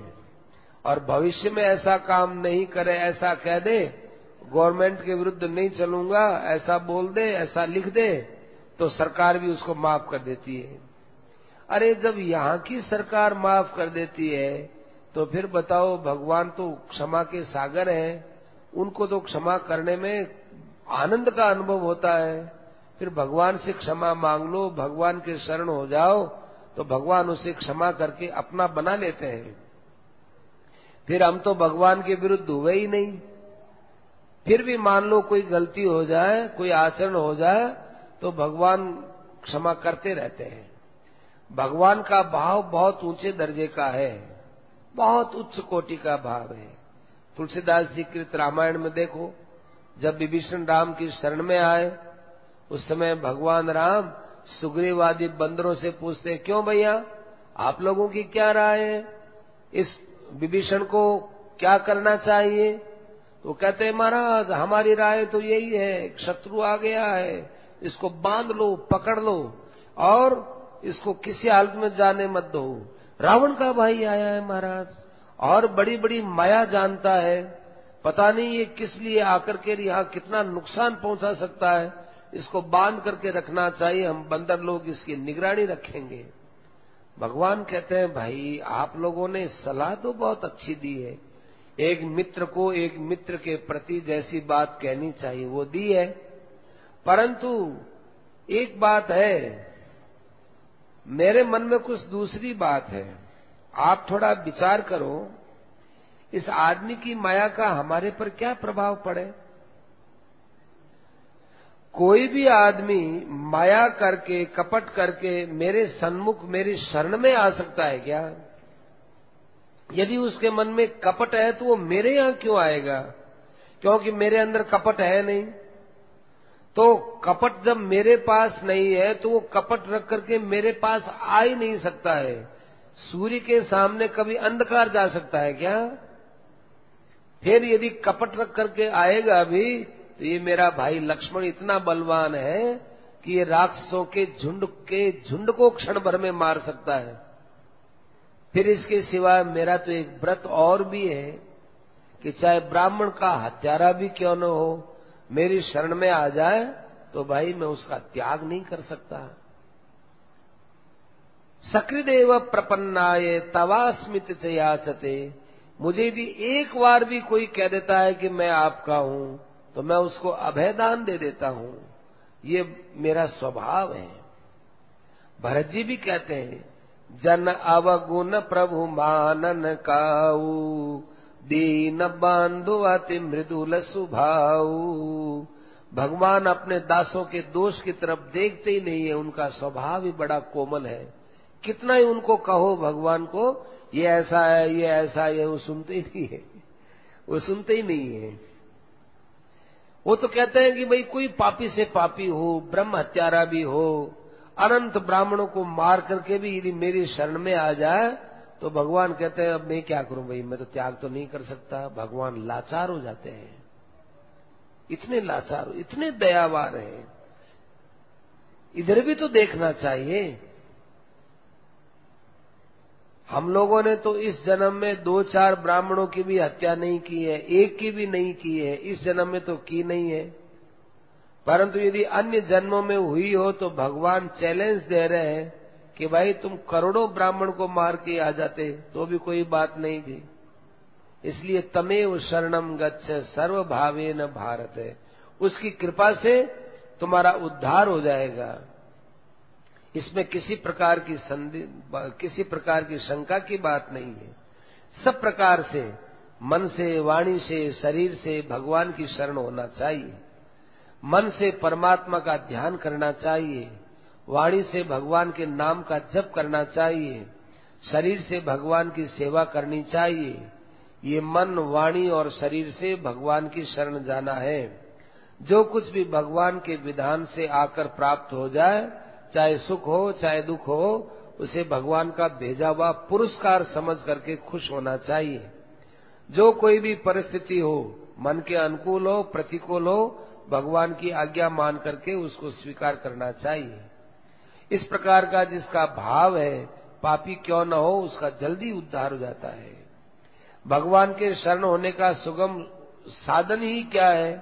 और भविष्य में ऐसा काम नहीं करे, ऐसा कह दे, गवर्नमेंट के विरुद्ध नहीं चलूंगा, ऐसा बोल दे, ऐसा लिख दे, तो सरकार भी उसको माफ कर देती है। अरे जब यहां की सरकार माफ कर देती है तो फिर बताओ, भगवान तो क्षमा के सागर हैं, उनको तो क्षमा करने में आनंद का अनुभव होता है। फिर भगवान से क्षमा मांग लो, भगवान के शरण हो जाओ तो भगवान उसे क्षमा करके अपना बना लेते हैं। फिर हम तो भगवान के विरुद्ध हुए ही नहीं। फिर भी मान लो कोई गलती हो जाए, कोई आचरण हो जाए तो भगवान क्षमा करते रहते हैं। भगवान का भाव बहुत ऊंचे दर्जे का है, बहुत उच्च कोटि का भाव है। तुलसीदास जी कृत रामायण में देखो, जब विभीषण राम की शरण में आए उस समय भगवान राम सुग्रीव आदि बंदरों से पूछते, क्यों भैया, आप लोगों की क्या राय है, इस विभीषण को क्या करना चाहिए? तो कहते हैं, महाराज हमारी राय तो यही है, शत्रु आ गया है, इसको बांध लो, पकड़ लो और इसको किसी हालत में जाने मत दो। रावण का भाई आया है महाराज, और बड़ी बड़ी माया जानता है, पता नहीं ये किस लिए आकर के यहां कितना नुकसान पहुंचा सकता है, इसको बांध करके रखना चाहिए, हम बंदर लोग इसकी निगरानी रखेंगे। भगवान कहते हैं, भाई आप लोगों ने सलाह तो बहुत अच्छी दी है, एक मित्र को एक मित्र के प्रति जैसी बात कहनी चाहिए वो दी है, परंतु एक बात है, मेरे मन में कुछ दूसरी बात है। आप थोड़ा विचार करो, इस आदमी की माया का हमारे पर क्या प्रभाव पड़े? कोई भी आदमी माया करके, कपट करके मेरे सन्मुख, मेरी शरण में आ सकता है क्या? यदि उसके मन में कपट है तो वो मेरे यहां क्यों आएगा? क्योंकि मेरे अंदर कपट है नहीं। तो कपट जब मेरे पास नहीं है तो वो कपट रख करके मेरे पास आ ही नहीं सकता है। सूर्य के सामने कभी अंधकार जा सकता है क्या? फिर यदि कपट रख करके आएगा भी तो ये मेरा भाई लक्ष्मण इतना बलवान है कि ये राक्षसों के झुंड को क्षण भर में मार सकता है। फिर इसके सिवा मेरा तो एक व्रत और भी है कि चाहे ब्राह्मण का हत्यारा भी क्यों न हो, मेरी शरण में आ जाए तो भाई मैं उसका त्याग नहीं कर सकता। सकृदेव प्रपन्नाये तवास्मित च याचते, मुझे यदि एक बार भी कोई कह देता है कि मैं आपका हूं तो मैं उसको अभयदान दे देता हूं, ये मेरा स्वभाव है। भरत जी भी कहते हैं, जन अवगुण प्रभु मानन काऊ, दीन बांधु अति मृदुल सुभाऊ। भगवान अपने दासों के दोष की तरफ देखते ही नहीं है, उनका स्वभाव ही बड़ा कोमल है। कितना ही उनको कहो भगवान को, ये ऐसा है, ये ऐसा है, वो सुनते ही नहीं है, वो सुनते ही नहीं है। वो तो कहते हैं कि भाई कोई पापी से पापी हो, ब्रह्म हत्यारा भी हो, अनंत ब्राह्मणों को मार करके भी यदि मेरी शरण में आ जाए तो भगवान कहते हैं अब मैं क्या करूं भाई, मैं तो त्याग तो नहीं कर सकता। भगवान लाचार हो जाते हैं, इतने लाचार, इतने दयावान हैं। इधर भी तो देखना चाहिए। हम लोगों ने तो इस जन्म में 2-4 ब्राह्मणों की भी हत्या नहीं की है, एक की भी नहीं की है, इस जन्म में तो की नहीं है। परंतु यदि अन्य जन्मों में हुई हो तो भगवान चैलेंज दे रहे हैं कि भाई तुम करोड़ों ब्राह्मण को मार के आ जाते तो भी कोई बात नहीं थी। इसलिए तमेव शरणम गच्छ सर्वभावेन भारत, है उसकी कृपा से तुम्हारा उद्धार हो जाएगा। इसमें किसी प्रकार की शंका की बात नहीं है। सब प्रकार से, मन से, वाणी से, शरीर से भगवान की शरण होना चाहिए। मन से परमात्मा का ध्यान करना चाहिए, वाणी से भगवान के नाम का जप करना चाहिए, शरीर से भगवान की सेवा करनी चाहिए। ये मन, वाणी और शरीर से भगवान की शरण जाना है। जो कुछ भी भगवान के विधान से आकर प्राप्त हो जाए, चाहे सुख हो चाहे दुख हो, उसे भगवान का भेजा हुआ पुरस्कार समझ करके खुश होना चाहिए। जो कोई भी परिस्थिति हो, मन के अनुकूल हो प्रतिकूल हो, भगवान की आज्ञा मान करके उसको स्वीकार करना चाहिए। इस प्रकार का जिसका भाव है, पापी क्यों न हो, उसका जल्दी उद्धार हो जाता है। भगवान के शरण होने का सुगम साधन ही क्या है?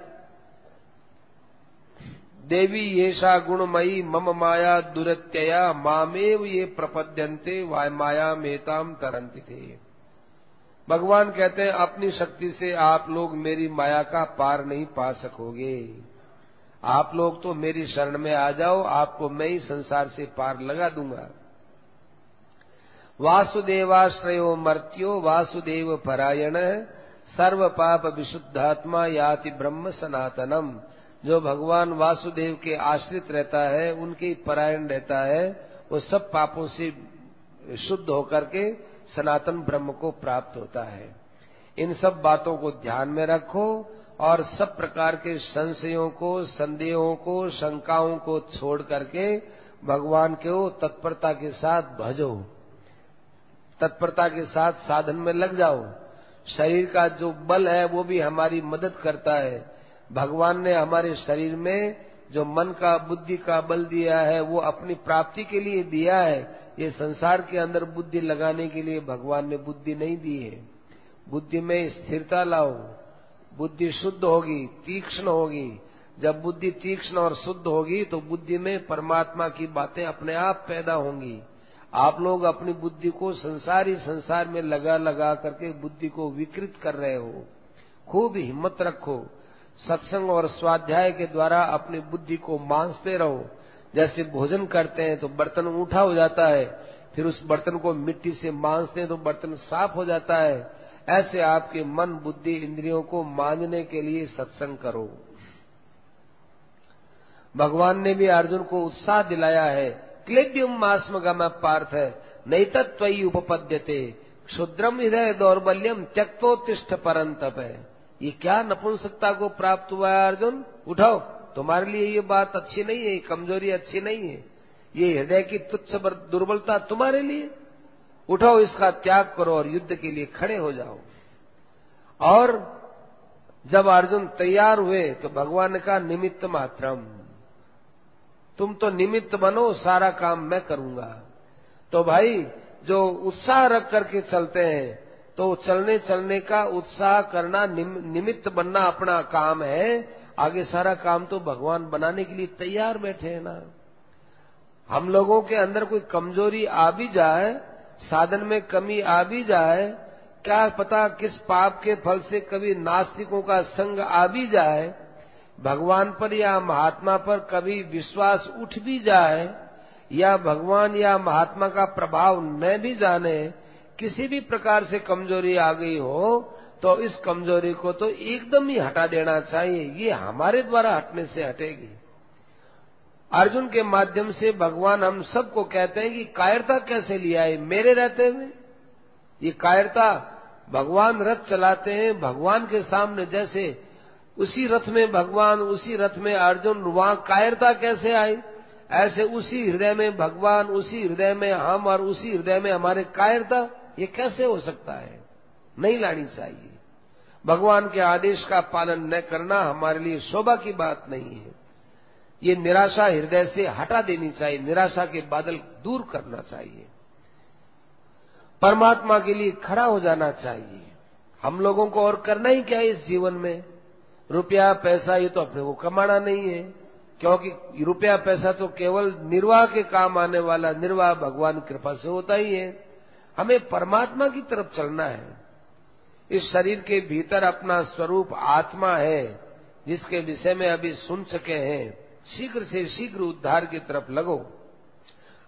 देवी येषा गुणमयी मम माया दुरत्यया मामेव ये प्रपद्यन्ते माया मेताम तरन्ति थे। भगवान कहते हैं अपनी शक्ति से आप लोग मेरी माया का पार नहीं पा सकोगे। आप लोग तो मेरी शरण में आ जाओ, आपको मैं ही संसार से पार लगा दूंगा। वासुदेवाश्रयो मर्त्यो वासुदेव परायण सर्व पाप विशुद्धात्मा याति ब्रह्म सनातनम। जो भगवान वासुदेव के आश्रित रहता है, उनके परायण रहता है, वो सब पापों से शुद्ध होकर के सनातन ब्रह्म को प्राप्त होता है। इन सब बातों को ध्यान में रखो और सब प्रकार के संशयों को, संदेहों को, शंकाओं को छोड़ करके भगवान को तत्परता के साथ भजो, तत्परता के साथ साधन में लग जाओ। शरीर का जो बल है वो भी हमारी मदद करता है। भगवान ने हमारे शरीर में जो मन का, बुद्धि का बल दिया है वो अपनी प्राप्ति के लिए दिया है। ये संसार के अंदर बुद्धि लगाने के लिए भगवान ने बुद्धि नहीं दी है। बुद्धि में स्थिरता लाओ, बुद्धि शुद्ध होगी, तीक्ष्ण होगी। जब बुद्धि तीक्ष्ण और शुद्ध होगी तो बुद्धि में परमात्मा की बातें अपने आप पैदा होंगी। आप लोग अपनी बुद्धि को संसार में लगा लगा करके बुद्धि को विकृत कर रहे हो। खूब हिम्मत रखो, सत्संग और स्वाध्याय के द्वारा अपनी बुद्धि को मांसते रहो। जैसे भोजन करते हैं तो बर्तन ऊठा हो जाता है, फिर उस बर्तन को मिट्टी से मांसते हैं तो बर्तन साफ हो जाता है। ऐसे आपके मन, बुद्धि, इंद्रियों को मांजने के लिए सत्संग करो। भगवान ने भी अर्जुन को उत्साह दिलाया है। क्लेब्यम मास्मगम पार्थ नैतत्वयि उपपद्यते क्षुद्रम हृदय दौर्बल्यम त्यक्तोत्तिष्ठ परंतप है। ये क्या नपुंसकता को प्राप्त हुआ है अर्जुन? उठाओ, तुम्हारे लिए ये बात अच्छी नहीं है, ये कमजोरी अच्छी नहीं है, ये हृदय की तुच्छ दुर्बलता तुम्हारे लिए। उठाओ, इसका त्याग करो और युद्ध के लिए खड़े हो जाओ। और जब अर्जुन तैयार हुए तो भगवान ने कहा निमित्त मात्रम, तुम तो निमित्त बनो, सारा काम मैं करूंगा। तो भाई जो उत्साह रख करके चलते हैं तो चलने का उत्साह करना, निमित्त बनना अपना काम है। आगे सारा काम तो भगवान बनाने के लिए तैयार बैठे हैं ना। हम लोगों के अंदर कोई कमजोरी आ भी जाए, साधन में कमी आ भी जाए, क्या पता किस पाप के फल से कभी नास्तिकों का संग आ भी जाए, भगवान पर या महात्मा पर कभी विश्वास उठ भी जाए, या भगवान या महात्मा का प्रभाव न भी जाने, किसी भी प्रकार से कमजोरी आ गई हो तो इस कमजोरी को तो एकदम ही हटा देना चाहिए। ये हमारे द्वारा हटने से हटेगी। अर्जुन के माध्यम से भगवान हम सबको कहते हैं कि कायरता कैसे लिया है मेरे रहते हुए। ये कायरता, भगवान रथ चलाते हैं, भगवान के सामने जैसे उसी रथ में भगवान, उसी रथ में अर्जुन, वहां कायरता कैसे आई? ऐसे उसी हृदय में भगवान, उसी हृदय में हम और उसी हृदय में हमारे कायरता, ये कैसे हो सकता है? नहीं लानी चाहिए। भगवान के आदेश का पालन न करना हमारे लिए शोभा की बात नहीं है। ये निराशा हृदय से हटा देनी चाहिए, निराशा के बादल दूर करना चाहिए, परमात्मा के लिए खड़ा हो जाना चाहिए। हम लोगों को और करना ही क्या है इस जीवन में? रुपया पैसा ये तो अपने को कमाना नहीं है, क्योंकि रुपया पैसा तो केवल निर्वाह के काम आने वाला, निर्वाह भगवान की कृपा से होता ही है। हमें परमात्मा की तरफ चलना है। इस शरीर के भीतर अपना स्वरूप आत्मा है, जिसके विषय में अभी सुन चुके हैं। शीघ्र से शीघ्र उद्धार की तरफ लगो।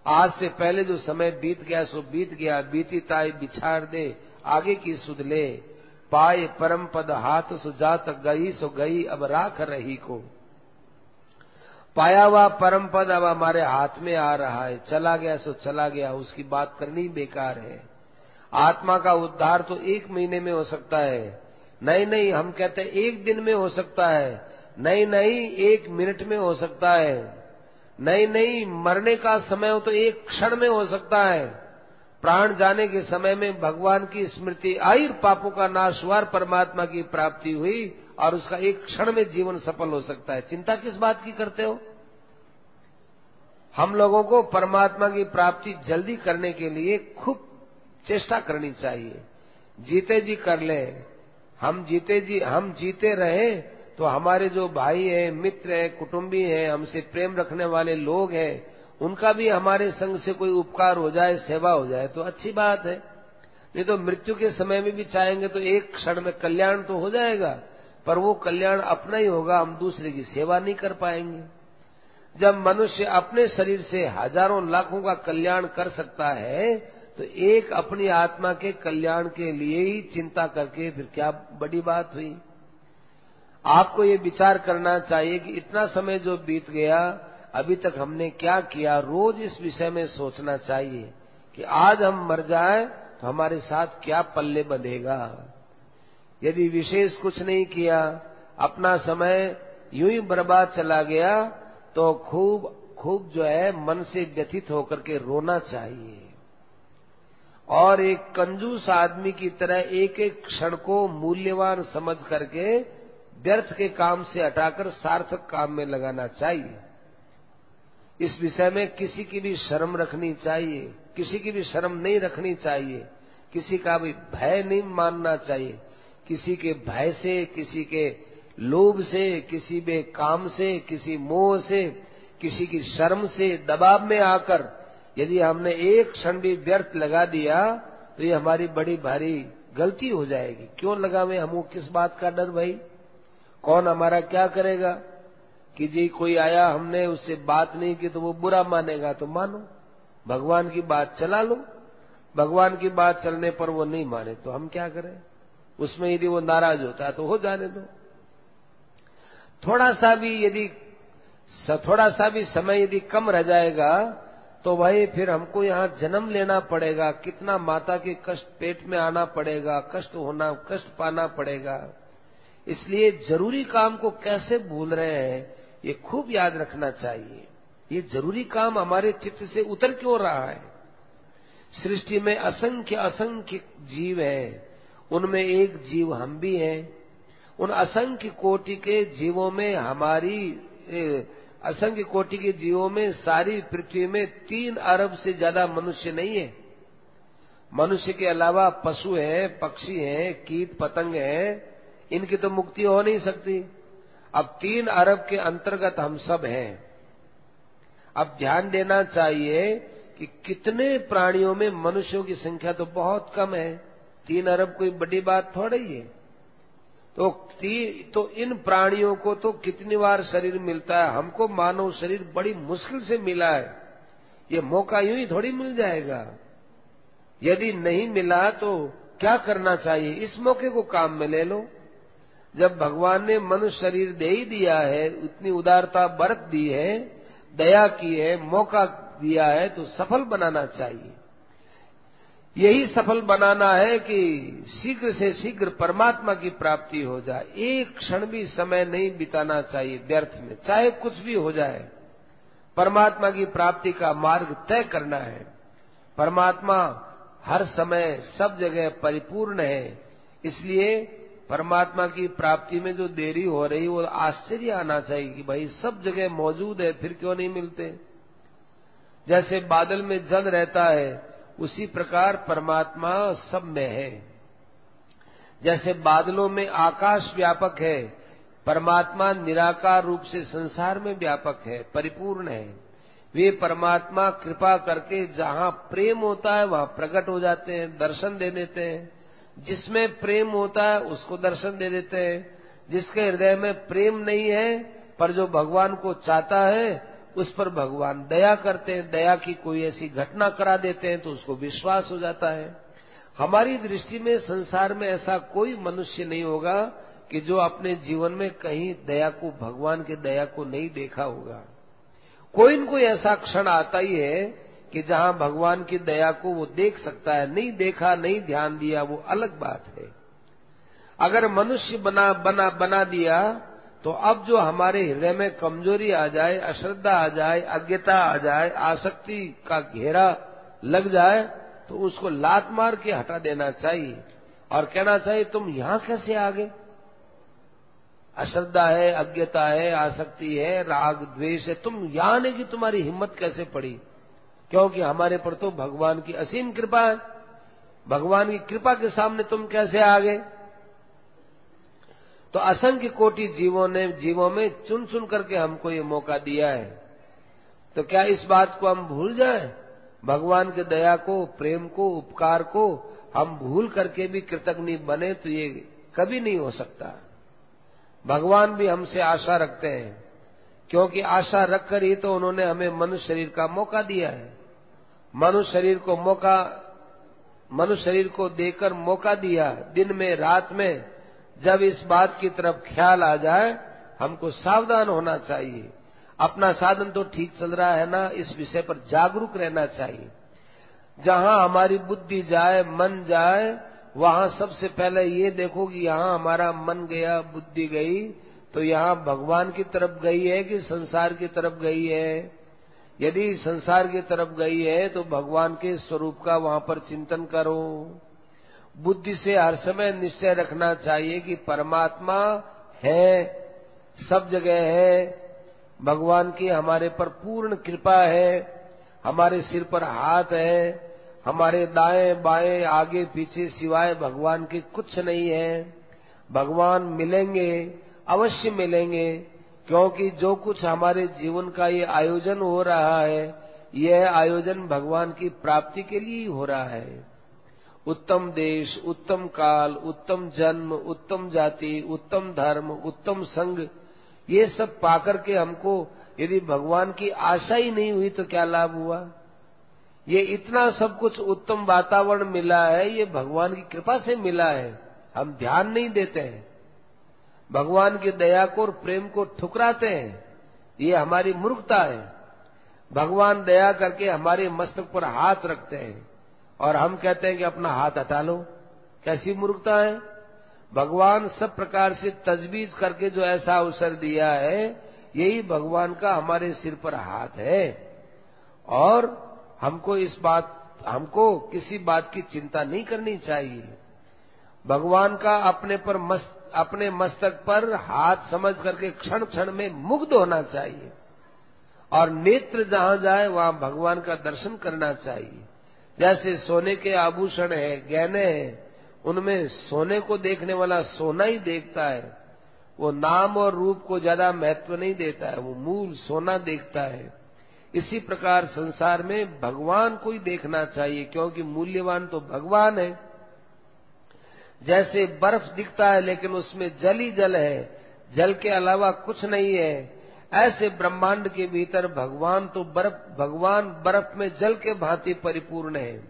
आज से पहले जो समय बीत गया सो बीत गया, बीती ताई बिछाड़ दे, आगे की सुध ले। पाए परम पद हाथ सुजात गई सो गई, अब राख रही को। पाया हुआ परम पद अब हमारे हाथ में आ रहा है, चला गया सो चला गया, उसकी बात करनी बेकार है। आत्मा का उद्धार तो 1 महीने में हो सकता है, नहीं हम कहते हैं 1 दिन में हो सकता है, नहीं 1 मिनट में हो सकता है, नहीं मरने का समय हो तो 1 क्षण में हो सकता है। प्राण जाने के समय में भगवान की स्मृति आई, पापों का नाश हुआ, परमात्मा की प्राप्ति हुई और उसका 1 क्षण में जीवन सफल हो सकता है। चिंता किस बात की करते हो? हम लोगों को परमात्मा की प्राप्ति जल्दी करने के लिए खूब चेष्टा करनी चाहिए। जीते जी कर ले, हम जीते रहे तो हमारे जो भाई हैं, मित्र हैं, कुटुंबी हैं, हमसे प्रेम रखने वाले लोग हैं, उनका भी हमारे संग से कोई उपकार हो जाए, सेवा हो जाए तो अच्छी बात है। नहीं तो मृत्यु के समय में भी चाहेंगे तो 1 क्षण में कल्याण तो हो जाएगा, पर वो कल्याण अपना ही होगा, हम दूसरे की सेवा नहीं कर पाएंगे। जब मनुष्य अपने शरीर से हजारों लाखों का कल्याण कर सकता है तो एक अपनी आत्मा के कल्याण के लिए ही चिंता करके फिर क्या बड़ी बात हुई। आपको ये विचार करना चाहिए कि इतना समय जो बीत गया, अभी तक हमने क्या किया। रोज इस विषय में सोचना चाहिए कि आज हम मर जाएं तो हमारे साथ क्या पल्ले बंधेगा। यदि विशेष कुछ नहीं किया, अपना समय यूं ही बर्बाद चला गया, तो खूब खूब जो है मन से व्यथित होकर के रोना चाहिए और एक कंजूस आदमी की तरह एक एक क्षण को मूल्यवान समझ करके व्यर्थ के काम से हटाकर सार्थक काम में लगाना चाहिए। इस विषय में किसी की भी शर्म रखनी चाहिए, किसी की भी शर्म नहीं रखनी चाहिए, किसी का भी भय नहीं मानना चाहिए। किसी के भय से, किसी के लोभ से, किसी बे काम से, किसी मोह से, किसी की शर्म से दबाव में आकर यदि हमने एक क्षण भी व्यर्थ लगा दिया तो ये हमारी बड़ी भारी गलती हो जाएगी। क्यों लगावे हमको, किस बात का डर भाई? कौन हमारा क्या करेगा? कि जी कोई आया, हमने उससे बात नहीं की तो वो बुरा मानेगा, तो मानो, भगवान की बात चला लो। भगवान की बात चलने पर वो नहीं माने तो हम क्या करें? उसमें यदि वो नाराज होता है तो हो जाने दो। थोड़ा सा भी समय यदि कम रह जाएगा तो भाई फिर हमको यहां जन्म लेना पड़ेगा, कितना माता के कष्ट पेट में आना पड़ेगा, कष्ट पाना पड़ेगा। इसलिए जरूरी काम को कैसे भूल रहे हैं, ये खूब याद रखना चाहिए। ये जरूरी काम हमारे चित्त से उतर क्यों रहा है? सृष्टि में असंख्य असंख्य जीव हैं, उनमें एक जीव हम भी हैं। उन असंख्य कोटि के जीवों में असंख्य कोटि के जीवों में सारी पृथ्वी में 3 अरब से ज्यादा मनुष्य नहीं है। मनुष्य के अलावा पशु हैं, पक्षी हैं, कीट पतंग हैं, इनकी तो मुक्ति हो नहीं सकती। अब 3 अरब के अंतर्गत हम सब हैं। अब ध्यान देना चाहिए कि कितने प्राणियों में मनुष्यों की संख्या तो बहुत कम है। 3 अरब कोई बड़ी बात थोड़ी है। तो इन प्राणियों को तो कितनी बार शरीर मिलता है, हमको मानव शरीर बड़ी मुश्किल से मिला है। ये मौका यूं ही थोड़ी मिल जाएगा। यदि नहीं मिला तो क्या करना चाहिए? इस मौके को काम में ले लो। जब भगवान ने मनुष्य शरीर दे ही दिया है, उतनी उदारता बरत दी है, दया की है, मौका दिया है, तो सफल बनाना चाहिए। यही सफल बनाना है कि शीघ्र से शीघ्र परमात्मा की प्राप्ति हो जाए। एक क्षण भी समय नहीं बिताना चाहिए व्यर्थ में, चाहे कुछ भी हो जाए। परमात्मा की प्राप्ति का मार्ग तय करना है। परमात्मा हर समय सब जगह परिपूर्ण है, इसलिए परमात्मा की प्राप्ति में जो देरी हो रही वो आश्चर्य आना चाहिए कि भाई सब जगह मौजूद है, फिर क्यों नहीं मिलते। जैसे बादल में जल रहता है, उसी प्रकार परमात्मा सब में है। जैसे बादलों में आकाश व्यापक है, परमात्मा निराकार रूप से संसार में व्यापक है, परिपूर्ण है। वे परमात्मा कृपा करके जहां प्रेम होता है वहां प्रकट हो जाते हैं, दर्शन दे देते हैं। जिसमें प्रेम होता है उसको दर्शन दे देते हैं। जिसके हृदय में प्रेम नहीं है पर जो भगवान को चाहता है, उस पर भगवान दया करते हैं, दया की कोई ऐसी घटना करा देते हैं तो उसको विश्वास हो जाता है। हमारी दृष्टि में संसार में ऐसा कोई मनुष्य नहीं होगा कि जो अपने जीवन में कहीं दया को, भगवान की दया को नहीं देखा होगा। कोई न कोई ऐसा क्षण आता ही है कि जहां भगवान की दया को वो देख सकता है। नहीं देखा, नहीं ध्यान दिया, वो अलग बात है। अगर मनुष्य बना दिया तो अब जो हमारे हृदय में कमजोरी आ जाए, अश्रद्धा आ जाए, अज्ञता आ जाए, आसक्ति का घेरा लग जाए, तो उसको लात मार के हटा देना चाहिए और कहना चाहिए तुम यहां कैसे आ गए? अश्रद्धा है, अज्ञता है, आसक्ति है, राग द्वेष है, तुम यहां आने की तुम्हारी हिम्मत कैसे पड़ी? क्योंकि हमारे पर तो भगवान की असीम कृपा है। भगवान की कृपा के सामने तुम कैसे आ गए? तो असंख्य कोटि जीवों में चुन चुन करके हमको ये मौका दिया है। तो क्या इस बात को हम भूल जाएं? भगवान की दया को, प्रेम को, उपकार को हम भूल करके भी कृतज्ञ बने तो ये कभी नहीं हो सकता। भगवान भी हमसे आशा रखते हैं, क्योंकि आशा रखकर ही तो उन्होंने हमें मनुष्य शरीर का मौका दिया है। मनुष्य शरीर को देकर मौका दिया, दिन में रात में जब इस बात की तरफ ख्याल आ जाए हमको सावधान होना चाहिए। अपना साधन तो ठीक चल रहा है ना, इस विषय पर जागरूक रहना चाहिए। जहां हमारी बुद्धि जाए, मन जाए, वहां सबसे पहले ये देखो कि यहां हमारा मन गया, बुद्धि गई, तो यहां भगवान की तरफ गई है कि संसार की तरफ गई है? यदि संसार की तरफ गई है तो भगवान के स्वरूप का वहां पर चिंतन करो। बुद्धि से हर समय निश्चय रखना चाहिए कि परमात्मा है, सब जगह है, भगवान की हमारे पर पूर्ण कृपा है, हमारे सिर पर हाथ है, हमारे दाएं बाएं आगे पीछे सिवाय भगवान के कुछ नहीं है। भगवान मिलेंगे, अवश्य मिलेंगे, क्योंकि जो कुछ हमारे जीवन का ये आयोजन हो रहा है, यह आयोजन भगवान की प्राप्ति के लिए ही हो रहा है। उत्तम देश, उत्तम काल, उत्तम जन्म, उत्तम जाति, उत्तम धर्म, उत्तम संग, ये सब पाकर के हमको यदि भगवान की आशा ही नहीं हुई तो क्या लाभ हुआ? ये इतना सब कुछ उत्तम वातावरण मिला है, ये भगवान की कृपा से मिला है, हम ध्यान नहीं देते हैं, भगवान की दया को और प्रेम को ठुकराते हैं, ये हमारी मूर्खता है। भगवान दया करके हमारे मस्तक पर हाथ रखते हैं और हम कहते हैं कि अपना हाथ हटा लो, कैसी मूर्खता है। भगवान सब प्रकार से तजवीज करके जो ऐसा अवसर दिया है, यही भगवान का हमारे सिर पर हाथ है। और हमको किसी बात की चिंता नहीं करनी चाहिए। भगवान का अपने मस्तक पर हाथ समझ करके क्षण क्षण में मुग्ध होना चाहिए और नेत्र जहां जाए वहां भगवान का दर्शन करना चाहिए। जैसे सोने के आभूषण है, गहने हैं, उनमें सोने को देखने वाला सोना ही देखता है, वो नाम और रूप को ज्यादा महत्व नहीं देता है, वो मूल सोना देखता है। इसी प्रकार संसार में भगवान को ही देखना चाहिए, क्योंकि मूल्यवान तो भगवान है। जैसे बर्फ दिखता है लेकिन उसमें जल ही जल है, जल के अलावा कुछ नहीं है, ऐसे ब्रह्मांड के भीतर भगवान बर्फ में जल के भांति परिपूर्ण है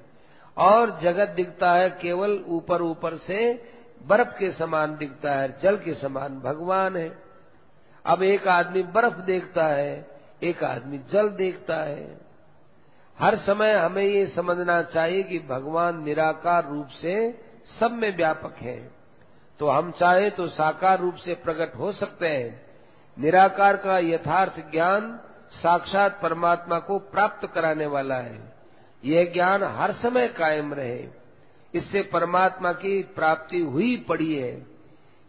और जगत दिखता है केवल ऊपर ऊपर से बर्फ के समान दिखता है, जल के समान भगवान है। अब एक आदमी बर्फ देखता है, एक आदमी जल देखता है। हर समय हमें ये समझना चाहिए कि भगवान निराकार रूप से सब में व्यापक है, तो हम चाहे तो साकार रूप से प्रकट हो सकते हैं। निराकार का यथार्थ ज्ञान साक्षात परमात्मा को प्राप्त कराने वाला है। यह ज्ञान हर समय कायम रहे, इससे परमात्मा की प्राप्ति हुई पड़ी है।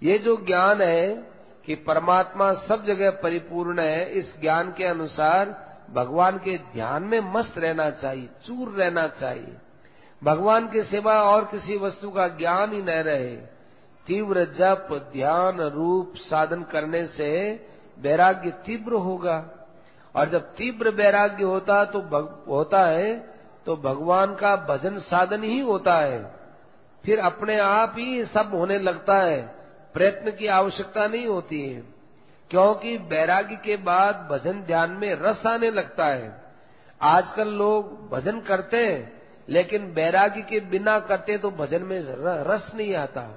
ये जो ज्ञान है कि परमात्मा सब जगह परिपूर्ण है, इस ज्ञान के अनुसार भगवान के ध्यान में मस्त रहना चाहिए, चूर रहना चाहिए। भगवान के सिवा और किसी वस्तु का ज्ञान ही न रहे। तीव्र जप, ध्यान, रूप साधन करने से वैराग्य तीव्र होगा, और जब तीव्र वैराग्य होता है तो भगवान का भजन साधन ही होता है। फिर अपने आप ही सब होने लगता है, प्रयत्न की आवश्यकता नहीं होती है, क्योंकि वैराग्य के बाद भजन ध्यान में रस आने लगता है। आजकल लोग भजन करते हैं लेकिन वैराग्य के बिना करते तो भजन में रस नहीं आता,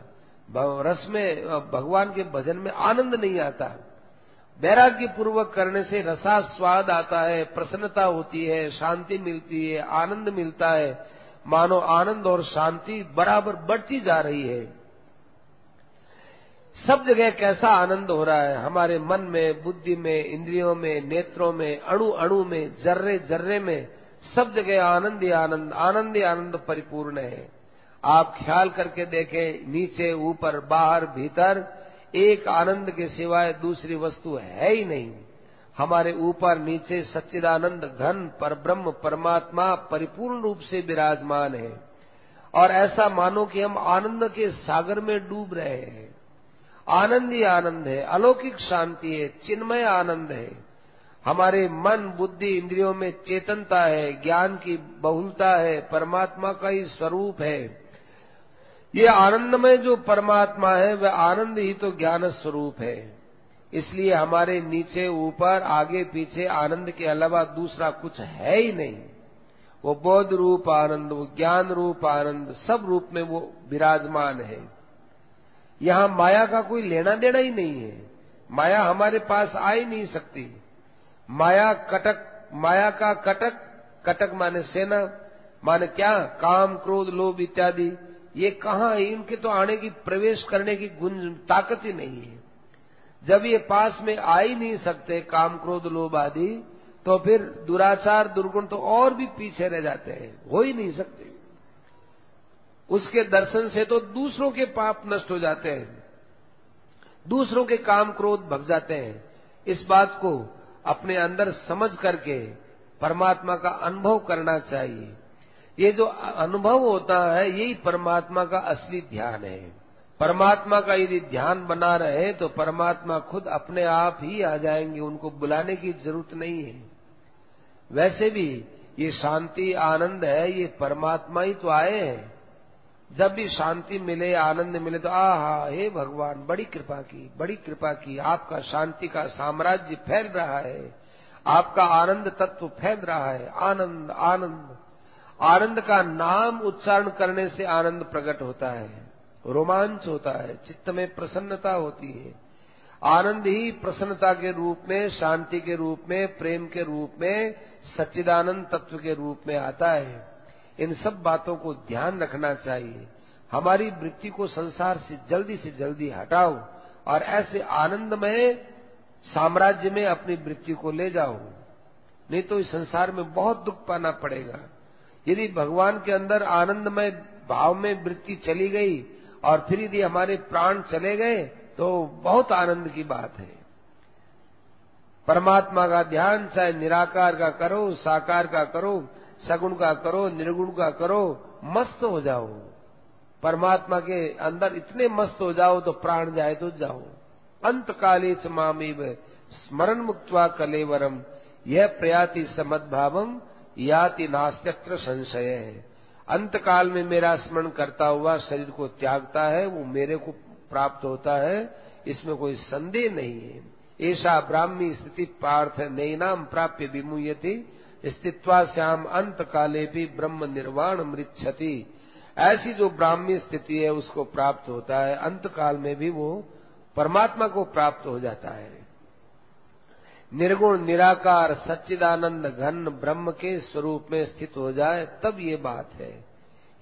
रस में भगवान के भजन में आनंद नहीं आता। वैराग्य पूर्वक करने से रसास्वाद आता है, प्रसन्नता होती है, शांति मिलती है, आनंद मिलता है, मानो आनंद और शांति बराबर बढ़ती जा रही है। सब जगह कैसा आनंद हो रहा है, हमारे मन में, बुद्धि में, इंद्रियों में, नेत्रों में, अणु अणु में, जर्रे जर्रे में, सब जगह आनंद ही आनंद, आनंद ही आनंद परिपूर्ण है। आप ख्याल करके देखें, नीचे ऊपर बाहर भीतर एक आनंद के सिवाय दूसरी वस्तु है ही नहीं। हमारे ऊपर नीचे सच्चिदानंद घन परब्रह्म परमात्मा परिपूर्ण रूप से विराजमान है, और ऐसा मानो कि हम आनंद के सागर में डूब रहे हैं। आनंद ही आनंद है, अलौकिक शांति है, चिन्मय आनंद है। हमारे मन बुद्धि इंद्रियों में चेतनता है, ज्ञान की बहुलता है, परमात्मा का ही स्वरूप है। ये आनंद में जो परमात्मा है वह आनंद ही तो ज्ञान स्वरूप है। इसलिए हमारे नीचे ऊपर आगे पीछे आनंद के अलावा दूसरा कुछ है ही नहीं। वो बोध रूप आनंद, वो ज्ञान रूप आनंद, सब रूप में वो विराजमान है। यहां माया का कोई लेना देना ही नहीं है। माया हमारे पास आ ही नहीं सकती। माया का कटक, कटक माने सेना, माने क्या, काम क्रोध लोभ इत्यादि, ये कहां है? इनके तो आने की, प्रवेश करने की ताकत ही नहीं है। जब ये पास में आ ही नहीं सकते काम क्रोध लोभ आदि, तो फिर दुराचार दुर्गुण तो और भी पीछे रह जाते हैं, हो ही नहीं सकते। उसके दर्शन से तो दूसरों के पाप नष्ट हो जाते हैं, दूसरों के काम क्रोध भग जाते हैं। इस बात को अपने अंदर समझ करके परमात्मा का अनुभव करना चाहिए। ये जो अनुभव होता है, यही परमात्मा का असली ध्यान है। परमात्मा का यदि ध्यान बना रहे तो परमात्मा खुद अपने आप ही आ जाएंगे, उनको बुलाने की जरूरत नहीं है। वैसे भी ये शांति आनंद है, ये परमात्मा ही तो आए हैं। जब भी शांति मिले, आनंद मिले तो आहा, हे भगवान बड़ी कृपा की, बड़ी कृपा की, आपका शांति का साम्राज्य फैल रहा है, आपका आनंद तत्व फैल रहा है। आनंद आनंद, आनंद का नाम उच्चारण करने से आनंद प्रकट होता है, रोमांच होता है, चित्त में प्रसन्नता होती है। आनंद ही प्रसन्नता के रूप में, शांति के रूप में, प्रेम के रूप में, सच्चिदानंद तत्व के रूप में आता है। इन सब बातों को ध्यान रखना चाहिए। हमारी वृत्ति को संसार से जल्दी हटाओ और ऐसे आनंदमय साम्राज्य में अपनी वृत्ति को ले जाओ, नहीं तो इस संसार में बहुत दुख पाना पड़ेगा। यदि भगवान के अंदर आनंदमय भाव में वृत्ति चली गई और फिर यदि हमारे प्राण चले गए तो बहुत आनंद की बात है। परमात्मा का ध्यान चाहे निराकार का करो, साकार का करो, सगुण का करो, निर्गुण का करो, मस्त हो जाओ। परमात्मा के अंदर इतने मस्त हो जाओ तो प्राण जाए तो जाओ। अंत काले च मामेव स्मरण मुक्त्वा कलेवरम यह प्रयाति समद्भावम याति नास्त्यत्र संशय है। अंत काल में मेरा स्मरण करता हुआ शरीर को त्यागता है, वो मेरे को प्राप्त होता है, इसमें कोई संदेह नहीं है। ऐसा ब्राह्मी स्थिति पार्थ नैनाम प्राप्य विमुह्यति स्थित्वा श्याम अंत काले भी ब्रह्म निर्वाण मृच्छति। ऐसी जो ब्राह्मी स्थिति है उसको प्राप्त होता है, अंत काल में भी वो परमात्मा को प्राप्त हो जाता है। निर्गुण निराकार सच्चिदानंद घन ब्रह्म के स्वरूप में स्थित हो जाए तब ये बात है,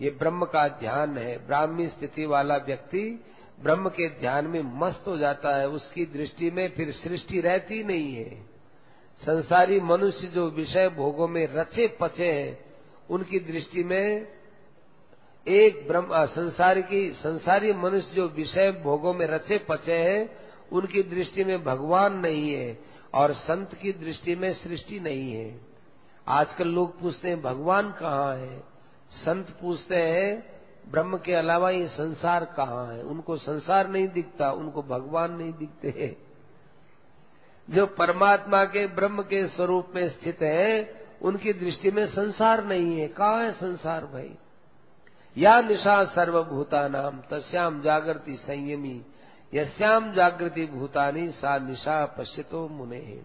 ये ब्रह्म का ध्यान है। ब्राह्मी स्थिति वाला व्यक्ति ब्रह्म के ध्यान में मस्त हो जाता है, उसकी दृष्टि में फिर सृष्टि रहती नहीं है। संसारी मनुष्य जो विषय भोगों में रचे पचे हैं, उनकी दृष्टि में एक ब्रह्म, संसारी मनुष्य जो विषय भोगों में रचे पचे हैं, उनकी दृष्टि में भगवान नहीं है और संत की दृष्टि में सृष्टि नहीं है। आजकल लोग पूछते हैं भगवान कहाँ है, संत पूछते हैं ब्रह्म के अलावा ये संसार कहाँ है। उनको संसार नहीं दिखता, उनको भगवान नहीं दिखते। जो परमात्मा के ब्रह्म के स्वरूप में स्थित है, उनकी दृष्टि में संसार नहीं है। कहाँ है संसार भाई? या निशा सर्वभूतानाम तस्याम जागृति संयमी यस्याम जागृति भूतानि सा निशा पश्यतो मुने।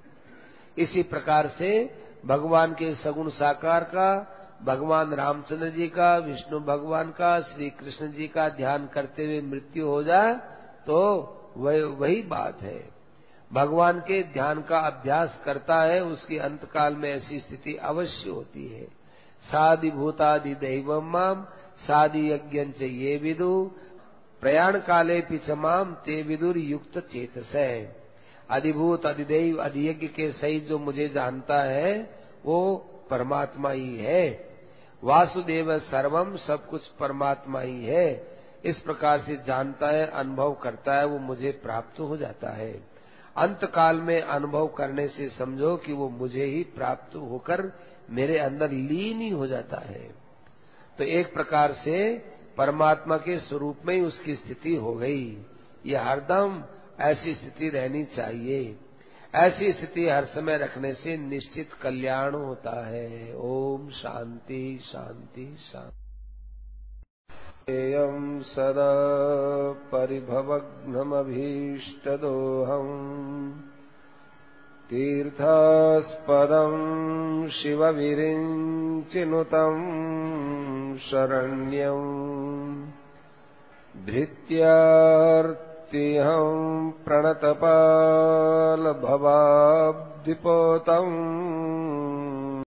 इसी प्रकार से भगवान के सगुण साकार का, भगवान रामचंद्र जी का, विष्णु भगवान का, श्री कृष्ण जी का ध्यान करते हुए मृत्यु हो जाए तो वही बात है। भगवान के ध्यान का अभ्यास करता है, उसकी अंतकाल में ऐसी स्थिति अवश्य होती है। सादि भूतादि दैवम माम सादि यज्ञंच ये विदु प्रयाण काले पिचमाम ते विदुर युक्त चेतसे। अधिभूत अधिदैव अधियज्ञ के सहित जो मुझे जानता है वो परमात्मा ही है। वासुदेव सर्वम, सब कुछ परमात्मा ही है। इस प्रकार से जानता है, अनुभव करता है, वो मुझे प्राप्त हो जाता है। अंत काल में अनुभव करने से समझो कि वो मुझे ही प्राप्त होकर मेरे अंदर लीन ही हो जाता है। तो एक प्रकार से परमात्मा के स्वरूप में ही उसकी स्थिति हो गई। ये हरदम ऐसी स्थिति रहनी चाहिए। ऐसी स्थिति हर समय रखने से निश्चित कल्याण होता है। ओम शांति शांति शांति। एयं सदा परिभवग्नमभीष्टदोहम् तीर्थास्पदं शिवविरिञ्चिनुतं शरण्यं भृत्यार्तिहं प्रणतपालभवाब्धिपोतम्